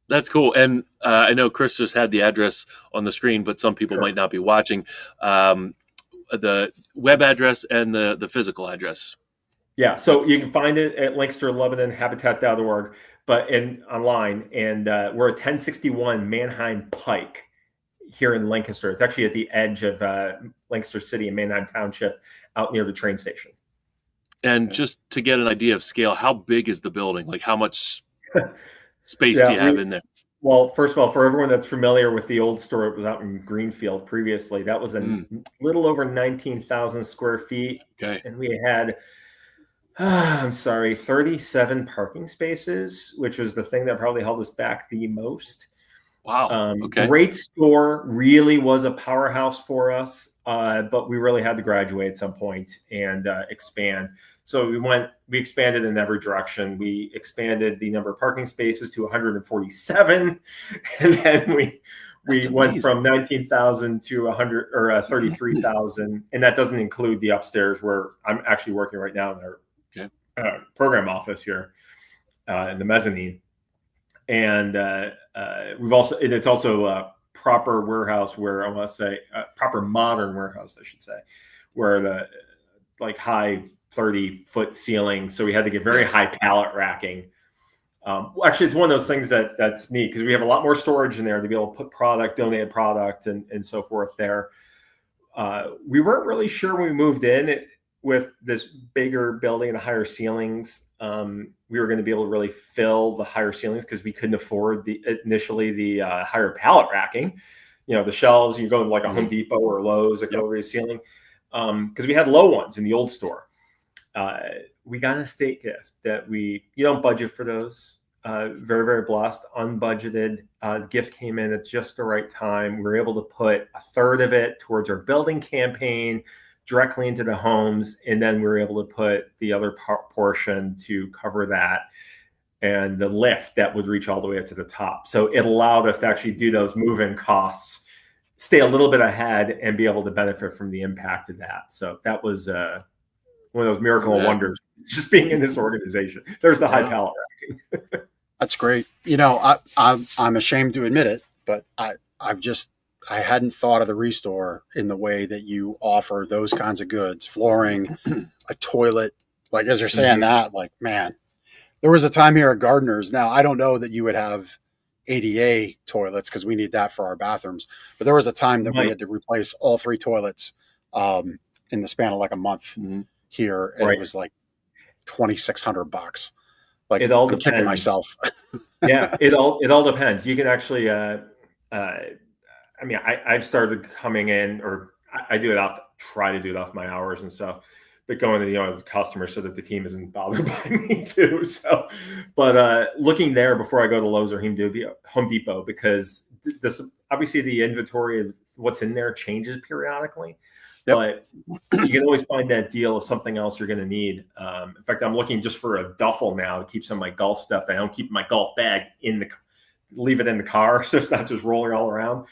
That's cool. And I know Chris just had the address on the screen, but some people might not be watching. The web address and the physical address. Yeah, so you can find it at lancasterlebanonhabitat.org, but online. And we're at 1061 Manheim Pike here in Lancaster. It's actually at the edge of Lancaster City and Manheim Township, out near the train station. And just to get an idea of scale, how big is the building? Like, how much space do you have in there? Well, first of all, for everyone that's familiar with the old store, it was out in Greenfield previously. That was a little over 19,000 square feet. Okay. And we had 37 parking spaces, which was the thing that probably held us back the most. Wow. Okay. Great store, really was a powerhouse for us, but we really had to graduate at some point and expand. So we expanded in every direction. We expanded the number of parking spaces to 147, and then we went from 19,000 to 100 or 33,000, and that doesn't include the upstairs where I'm actually working right now in our program office here in the mezzanine. And it's also a proper warehouse where I want to say proper modern warehouse, I should say, where the like high 30-foot ceiling. So we had to get very high pallet racking. Actually, it's one of those things that's neat because we have a lot more storage in there to be able to put donated product and so forth there. We weren't really sure when we moved in with this bigger building and the higher ceilings. We were going to be able to really fill the higher ceilings because we couldn't afford initially the higher pallet racking. The shelves, you go to like a Home Depot or Lowe's that go over the ceiling, because we had low ones in the old store. We got an estate gift that you don't budget for those. Very, very blessed, unbudgeted. The gift came in at just the right time. We were able to put a third of it towards our building campaign, directly into the homes, and then we were able to put the other portion to cover that, and the lift that would reach all the way up to the top. So it allowed us to actually do those move-in costs, stay a little bit ahead, and be able to benefit from the impact of that. So that was one of those miracle and wonders, just being in this organization. There's the high pallet racking. That's great. I'm ashamed to admit it, but I hadn't thought of the Restore in the way that you offer those kinds of goods, flooring, a toilet. Like, as you're saying that, like, man, there was a time here at Gardeners. Now, I don't know that you would have ADA toilets because we need that for our bathrooms, but there was a time that we had to replace all 3 toilets in the span of like a month here. And it was like $2,600. Like, it all I'm depends. kicking myself. Yeah, it all depends. You can actually, I've started coming in, or I do it try to do it off my hours and stuff, but going to, as a customer so that the team isn't bothered by me too. So, but looking there before I go to Lowe's or Home Depot, because this, obviously the inventory of what's in there changes periodically. But you can always find that deal of something else you're going to need. In fact, I'm looking just for a duffel now to keep some of my golf stuff. I don't keep my golf bag leave it in the car, so it's not just rolling all around.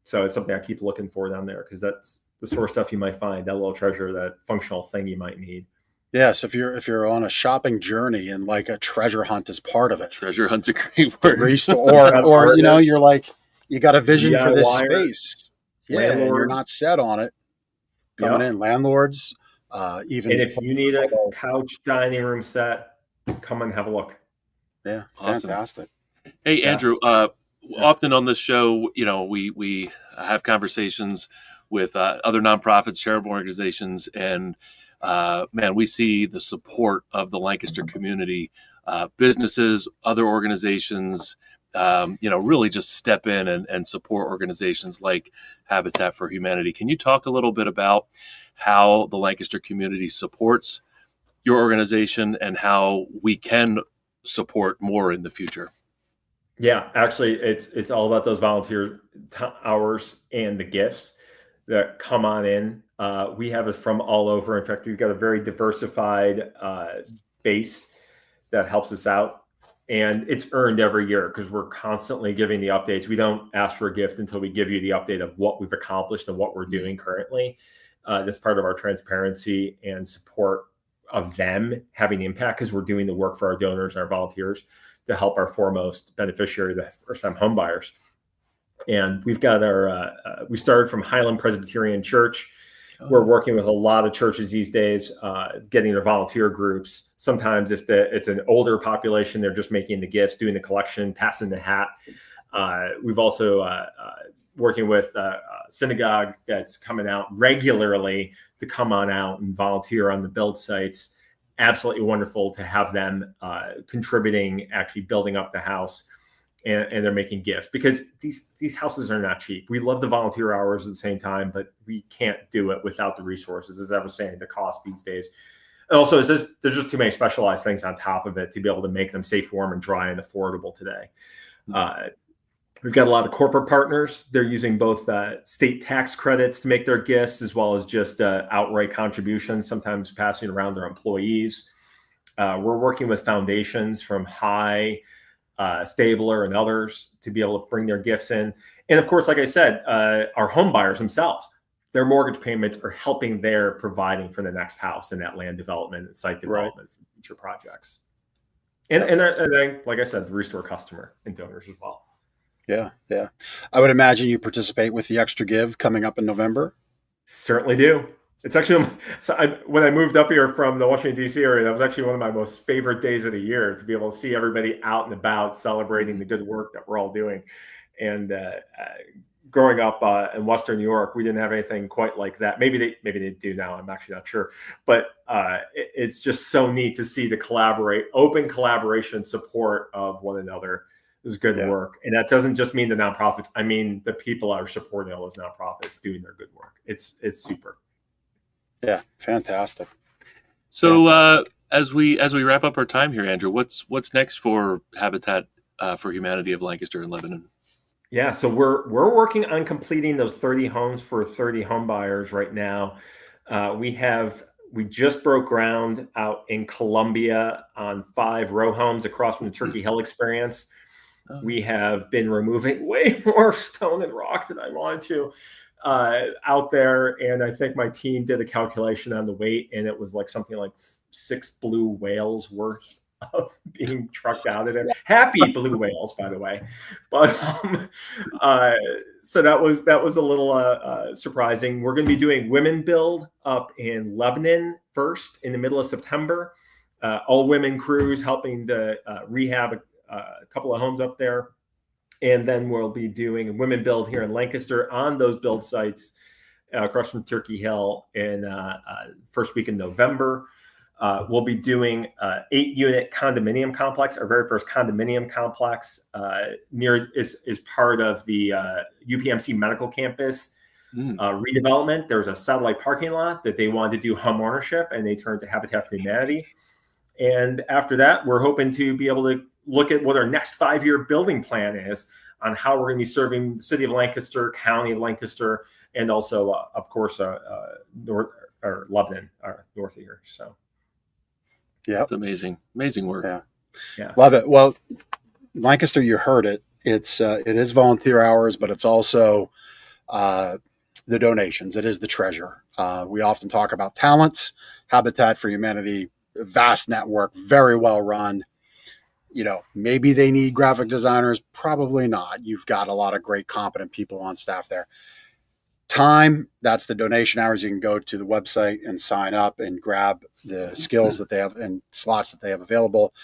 So it's something I keep looking for down there, because that's the sort of stuff you might find, that little treasure, that functional thing you might need. Yes, if you're on a shopping journey and like a treasure hunt is part of it. Treasure hunt's a great word. or you're like, you got a vision for this space. Yeah, and you're not set on it. Coming in, landlords, even. And if you need a couch dining room set, come and have a look. Yeah, awesome. Fantastic. Hey, Andrew, often on this show, we have conversations with other nonprofits, charitable organizations, and man, we see the support of the Lancaster community, businesses, other organizations, really just step in and support organizations like Habitat for Humanity. Can you talk a little bit about how the Lancaster community supports your organization and how we can support more in the future? Yeah, actually, it's all about those volunteer hours and the gifts that come on in. We have it from all over. In fact, we've got a very diversified base that helps us out. And it's earned every year because we're constantly giving the updates. We don't ask for a gift until we give you the update of what we've accomplished and what we're doing currently. That's part of our transparency and support of them having impact, because we're doing the work for our donors and our volunteers to help our foremost beneficiary, the first-time home buyers. And we've got we started from Highland Presbyterian Church. We're working with a lot of churches these days, getting their volunteer groups. Sometimes if it's an older population, they're just making the gifts, doing the collection, passing the hat. We've also working with a synagogue that's coming out regularly to come on out and volunteer on the build sites. Absolutely wonderful to have them contributing, actually building up the house. And they're making gifts, because these houses are not cheap. We love the volunteer hours at the same time, but we can't do it without the resources. As I was saying, the cost these days. And also, there's just too many specialized things on top of it to be able to make them safe, warm, and dry and affordable today. We've got a lot of corporate partners. They're using both state tax credits to make their gifts, as well as just outright contributions, sometimes passing around their employees. We're working with foundations from High, Stabler, and others to be able to bring their gifts in. And of course, like I said, our home buyers themselves, their mortgage payments are helping their providing for the next house and that land development and site development for future projects. And like I said, the Restore customer and donors as well. Yeah. I would imagine you participate with the Extra Give coming up in November. Certainly do. It's actually, when I moved up here from the Washington, D.C. area, that was actually one of my most favorite days of the year, to be able to see everybody out and about celebrating the good work that we're all doing. And growing up in Western New York, we didn't have anything quite like that. Maybe they do now. I'm actually not sure. But it's just so neat to see the open collaboration support of one another. Is good work. And that doesn't just mean the nonprofits. I mean, the people are supporting all those nonprofits doing their good work. It's super. Yeah, fantastic. So as we wrap up our time here, Andrew, what's next for Habitat for Humanity of Lancaster and Lebanon? Yeah, so we're working on completing those 30 homes for 30 home buyers right now. We just broke ground out in Columbia on 5 row homes across from the Turkey Hill experience. We have been removing way more stone and rock than I wanted to out there. And I think my team did a calculation on the weight, and it was like something like 6 blue whales worth of being trucked out of there. Happy blue whales, by the way. But so that was a little surprising. We're going to be doing Women Build up in Lebanon first in the middle of September. All women crews helping to rehab a couple of homes up there. And then we'll be doing Women Build here in Lancaster on those build sites across from Turkey Hill in first week in November. We'll be doing 8-unit condominium complex. Our very first condominium complex is part of the UPMC medical campus redevelopment. There's a satellite parking lot that they wanted to do home ownership, and they turned to Habitat for Humanity. And after that, we're hoping to be able to look at what our next 5-year building plan is on how we're going to be serving the city of Lancaster, county of Lancaster, and also, of course, north or Lebanon, north of here. So, yeah, it's amazing work. Yeah, love it. Well, Lancaster, you heard it. It is volunteer hours, but it's also the donations. It is the treasure. We often talk about talents. Habitat for Humanity, vast network, very well run. Maybe they need graphic designers. Probably not. You've got a lot of great, competent people on staff there. Time, that's the donation hours. You can go to the website and sign up and grab the skills that they have and slots that they have available.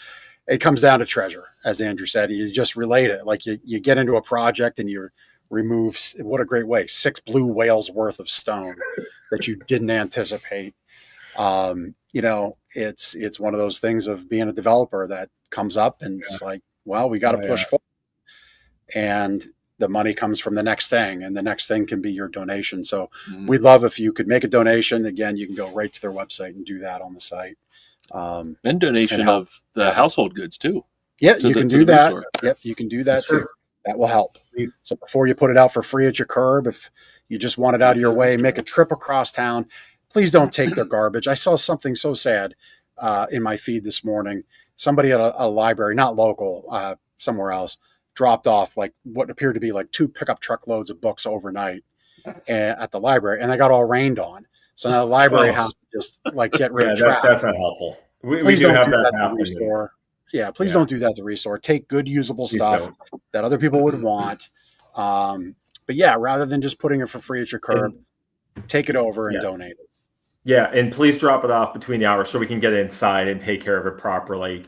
It comes down to treasure, as Andrew said. You just relate it. Like you get into a project and you remove, what a great way, 6 blue whales worth of stone that you didn't anticipate. It's one of those things of being a developer that comes up and it's like, well, we got to push forward, and the money comes from the next thing, and the next thing can be your donation. So we'd love if you could make a donation. Again, you can go right to their website and do that on the site. And donation of the household goods too. Yeah, you can do that. Yep, you can do that too. That will help. So before you put it out for free at your curb, if you just want it out of your way, make a trip across town. Please don't take their garbage. I saw something so sad in my feed this morning. Somebody at a library, not local, somewhere else, dropped off like what appeared to be like 2 pickup truckloads of books overnight at the library, and they got all rained on. So now the library has to just like get rid of trash. That's not helpful. Please don't do that at the restore. Yeah, please don't do that at the restore. Take good, usable stuff that other people would want. But yeah, rather than just putting it for free at your curb, take it over and donate it. Yeah, and please drop it off between the hours so we can get inside and take care of it properly.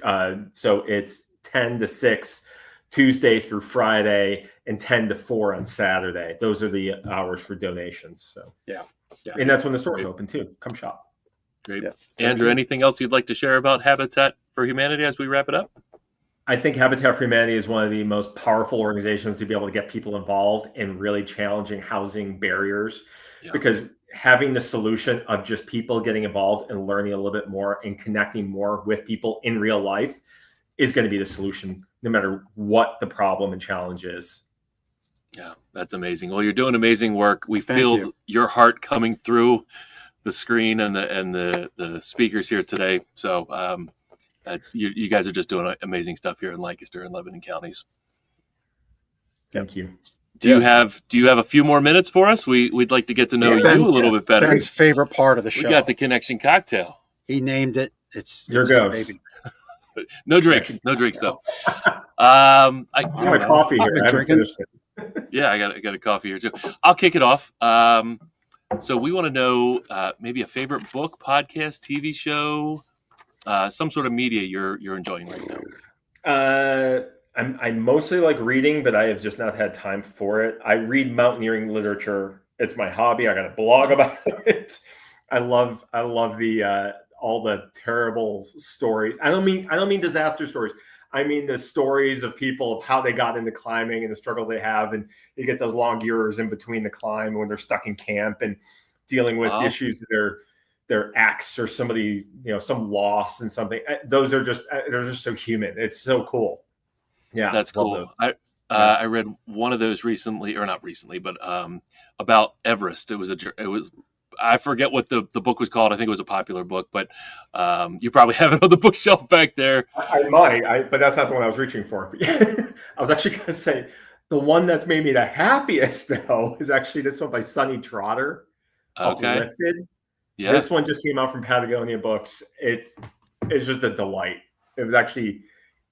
So it's 10 to 6 Tuesday through Friday and 10 to 4 on Saturday. Those are the hours for donations. So yeah. And that's when the store's open too. Come shop. Great. Yeah. Andrew, anything else you'd like to share about Habitat for Humanity as we wrap it up? I think Habitat for Humanity is one of the most powerful organizations to be able to get people involved in really challenging housing barriers, because having the solution of just people getting involved and learning a little bit more and connecting more with people in real life is going to be the solution, no matter what the problem and challenge is. Yeah, that's amazing. Well, you're doing amazing work. We feel your heart coming through the screen and the speakers here today. So that's you guys are just doing amazing stuff here in Lancaster and Lebanon counties. Thank you. Do you have a few more minutes for us? We'd like to get to know you a little bit better. Ben's favorite part of the show. We got the connection cocktail. He named it. It's your ghost. Baby. No drinks though. I got my coffee here. I haven't finished it. Yeah, I got a coffee here too. I'll kick it off. So we want to know maybe a favorite book, podcast, TV show, some sort of media you're enjoying right now. I mostly like reading, but I have just not had time for it. I read mountaineering literature. It's my hobby. I got a blog about it. I love the all the terrible stories. I don't mean disaster stories. I mean the stories of people of how they got into climbing and the struggles they have, and you get those long years in between the climb when they're stuck in camp and dealing with issues that their axe or somebody, some loss and something. Those are they're just so human. It's so cool. Yeah, that's cool. I read one of those recently, or not recently, but about Everest. It was I forget what the book was called. I think it was a popular book, but you probably have it on the bookshelf back there. I might, but that's not the one I was reaching for. I was actually going to say the one that's made me the happiest, though, is actually this one by Sonny Trotter, Okay. Uplifted. Yeah. This one just came out from Patagonia Books. It's just a delight. It was actually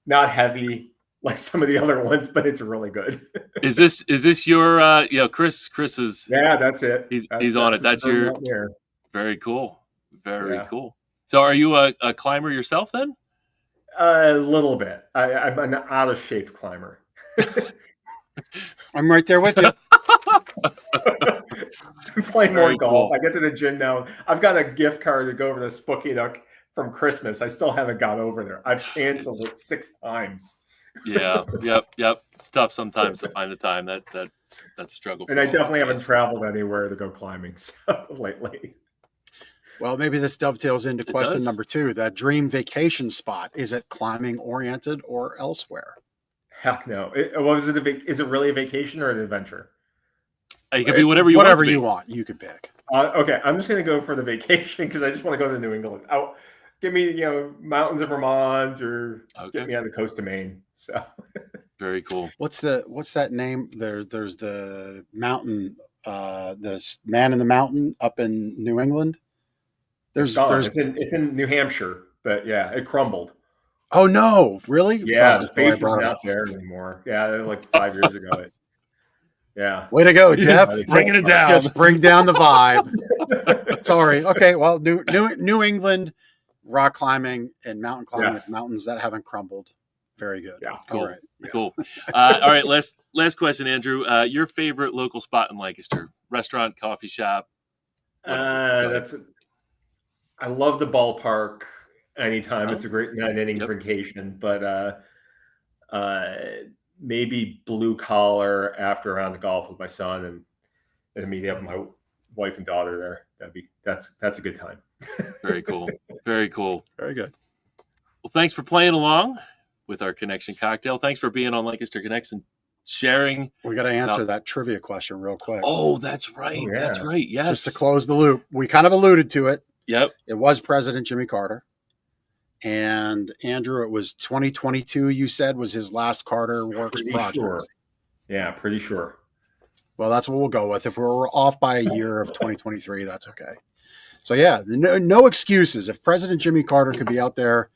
not heavy like some of the other ones, but it's really good. Is this your Chris is that's it. He's on it. That's your very cool. Very cool. So are you a climber yourself then? A little bit. I'm an out of shape climber. I'm right there with you. I'm playing more golf. Cool. I get to the gym now. I've got a gift card to go over to Spooky Duck from Christmas. I still haven't got over there. I've canceled it 6 times. Yeah. Yep. It's tough sometimes to find the time. That's a struggle. And I definitely haven't traveled anywhere to go climbing lately. Well, maybe this dovetails into question number 2. That dream vacation spot, is it climbing oriented or elsewhere? Heck no. Is it really a vacation or an adventure? It could be whatever you want. You could pick. Okay, I'm just going to go for the vacation because I just want to go to New England. Give me, mountains of Vermont or get me on the coast of Maine. So very cool. What's that name? There's the mountain, this Man in the Mountain up in New England. It's in New Hampshire, but yeah, it crumbled. Oh no, really? Yeah, the face is not there anymore. Yeah, like 5 years ago. Yeah. Way to go, Jeff. Bringing it down. Just bring down the vibe. Sorry. Okay. Well, New England rock climbing and mountain climbing, mountains that haven't crumbled. Very good. Yeah. Cool. All right. Cool. All right. Last question, Andrew. Your favorite local spot in Lancaster? Restaurant, coffee shop? I love the ballpark anytime. It's a great 9-inning vacation, but maybe blue collar after a round of golf with my son and meeting up with my wife and daughter there. That's a good time. Very cool. Very cool. Very good. Well, thanks for playing along with our Connection Cocktail. Thanks for being on Lancaster Connects and sharing. We got to answer that trivia question real quick. Oh, that's right. Oh, yeah. That's right. Yes. Just to close the loop. We kind of alluded to it. Yep. It was President Jimmy Carter. And Andrew, it was 2022, you said, was his last Carter Works project. Sure. Yeah, pretty sure. Well, that's what we'll go with. If we're off by a year of 2023, that's okay. So, yeah, no excuses. If President Jimmy Carter could be out there,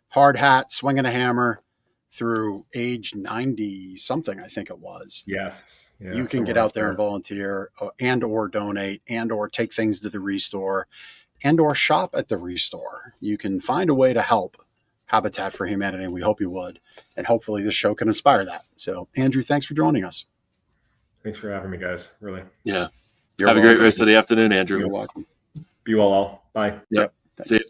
hard hat, swinging a hammer through age 90-something, I think it was. Yes. Yeah, you can get out there and volunteer and or donate and or take things to the Restore and or shop at the Restore. You can find a way to help Habitat for Humanity, and we hope you would. And hopefully this show can inspire that. So, Andrew, thanks for joining us. Thanks for having me, guys. Really. Yeah. Have a great rest of the afternoon, Andrew. You're welcome. Be well all. Bye. Yep. See you.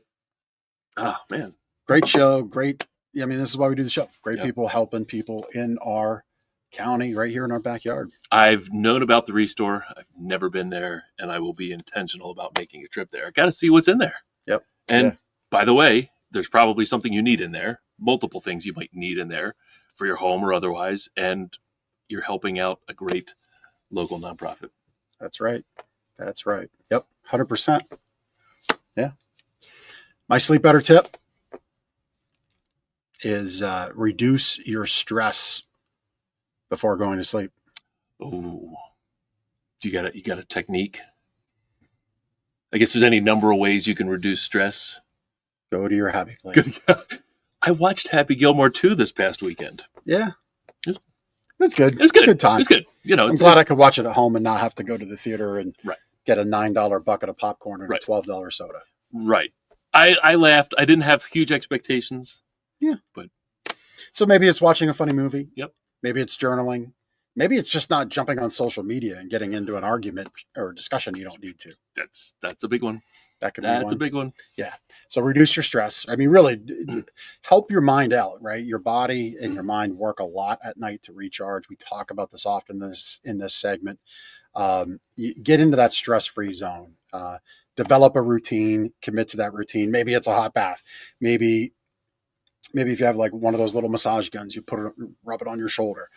Oh, man. Great show. Great. I mean, this is why we do the show. Great people helping people in our county right here in our backyard. I've known about the Restore. I've never been there, and I will be intentional about making a trip there. I got to see what's in there. Yep. And by the way, there's probably something you need in there, multiple things you might need in there for your home or otherwise, and you're helping out a great local nonprofit. That's right. That's right. Yep. 100%. Yeah. My sleep better tip is reduce your stress before going to sleep. Oh, you got a technique? I guess there's any number of ways you can reduce stress. Go to your happy place. I watched Happy Gilmore 2 this past weekend. Yeah. It's good. It's good. Good time. It's good. I'm glad I could watch it at home and not have to go to the theater and get a $9 bucket of popcorn and a $12 soda. Right. I laughed. I didn't have huge expectations. Yeah. But so maybe it's watching a funny movie. Yep. Maybe it's journaling. Maybe it's just not jumping on social media and getting into an argument or discussion you don't need to. That's a big one. That's a big one. Yeah. So reduce your stress. I mean, really help your mind out, right? Your body and your mind work a lot at night to recharge. We talk about this often in this segment. You get into that stress-free zone. Develop a routine, commit to that routine. Maybe it's a hot bath. Maybe if you have like one of those little massage guns, you rub it on your shoulder.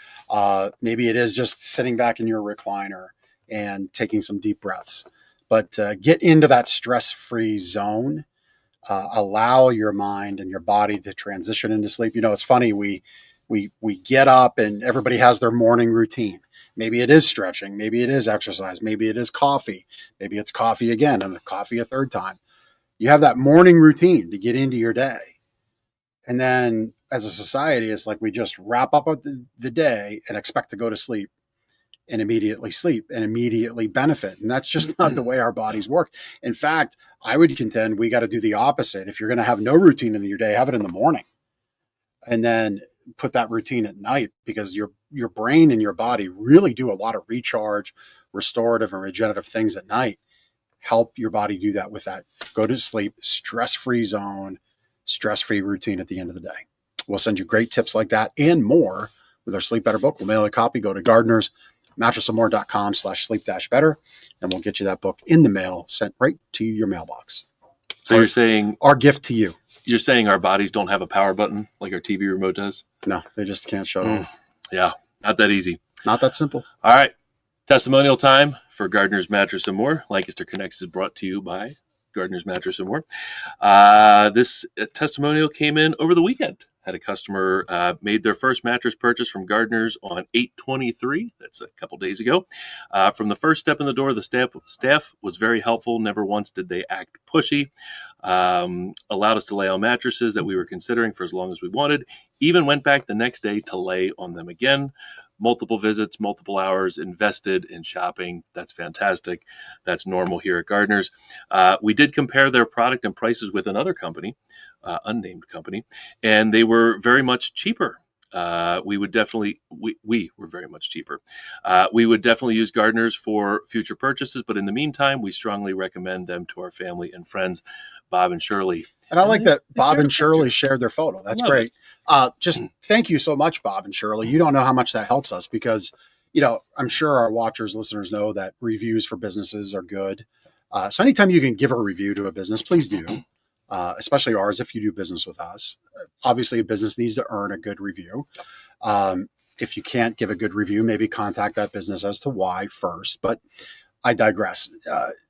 Maybe it is just sitting back in your recliner and taking some deep breaths. but get into that stress-free zone. Allow your mind and your body to transition into sleep. It's funny. We get up and everybody has their morning routine. Maybe it is stretching. Maybe it is exercise. Maybe it is coffee. Maybe it's coffee again and coffee a third time. You have that morning routine to get into your day. And then as a society, it's like we just wrap up the day and expect to go to sleep and immediately benefit. And that's just not the way our bodies work. In fact, I would contend we got to do the opposite. If you're going to have no routine in your day, have it in the morning and then put that routine at night, because your brain and your body really do a lot of recharge, restorative and regenerative things at night. Help your body do that with that. Go to sleep, stress-free zone, stress-free routine at the end of the day. We'll send you great tips like that and more with our Sleep Better book. We'll mail you a copy. Go to gardenersmattressandmore.com/sleep-better, and we'll get you that book in the mail, sent right to your mailbox. So you're saying our gift to you. You're saying our bodies don't have a power button like our TV remote does? No, they just can't shut off. Yeah, not that easy. Not that simple. All right. Testimonial time for Gardener's Mattress and More. Lancaster Connects is brought to you by Gardener's Mattress and More. This testimonial came in over the weekend. Had a customer made their first mattress purchase from Gardeners on 8/23. That's a couple days ago. From the first step in the door, the staff was very helpful. Never once did they act pushy. Allowed us to lay on mattresses that we were considering for as long as we wanted. Even went back the next day to lay on them again. Multiple visits, multiple hours invested in shopping. That's fantastic. That's normal here at Gardeners. We did compare their product and prices with another company, unnamed company, and they were very much cheaper. We were very much cheaper. We would definitely use Gardeners for future purchases, but in the meantime, we strongly recommend them to our family and friends, Bob and Shirley. And I like that Bob and Shirley shared their photo. That's great. Just thank you so much, Bob and Shirley. You don't know how much that helps us because, I'm sure our watchers, listeners know that reviews for businesses are good. So anytime you can give a review to a business, please do. Especially ours, if you do business with us. Obviously, a business needs to earn a good review. If you can't give a good review, maybe contact that business as to why first. But I digress.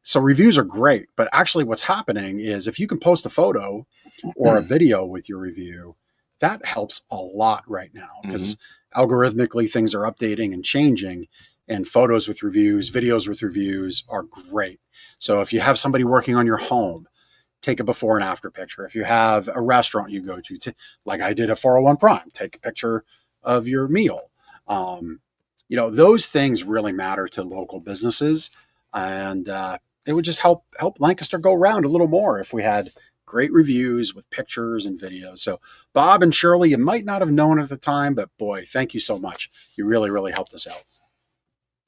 So reviews are great. But actually what's happening is if you can post a photo or a video with your review, that helps a lot right now because algorithmically things are updating and changing. And photos with reviews, videos with reviews are great. So if you have somebody working on your home, take a before and after picture. If you have a restaurant you go to, like I did at 401 Prime, take a picture of your meal. Those things really matter to local businesses, and it would just help Lancaster go around a little more if we had great reviews with pictures and videos. So Bob and Shirley, you might not have known at the time, but boy, thank you so much. You really, really helped us out.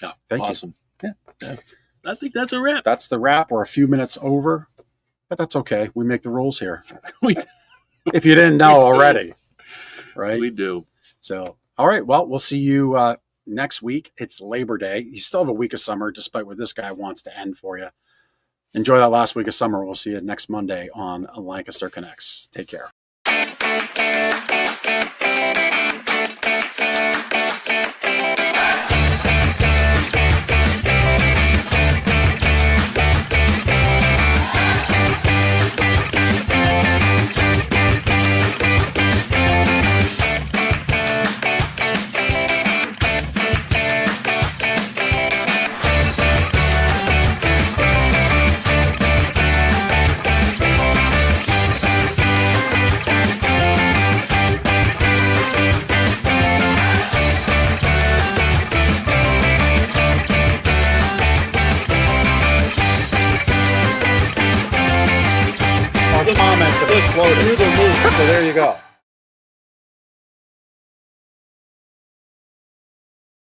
Yeah, thank awesome. you. Yeah. I think that's a wrap. That's the wrap. We're a few minutes over. But that's okay. We make the rules here. If you didn't know already, right? We do. So, all right. Well, we'll see you next week. It's Labor Day. You still have a week of summer, despite what this guy wants to end for you. Enjoy that last week of summer. We'll see you next Monday on Lancaster Connects. Take care. Comments of this floater. So there you go.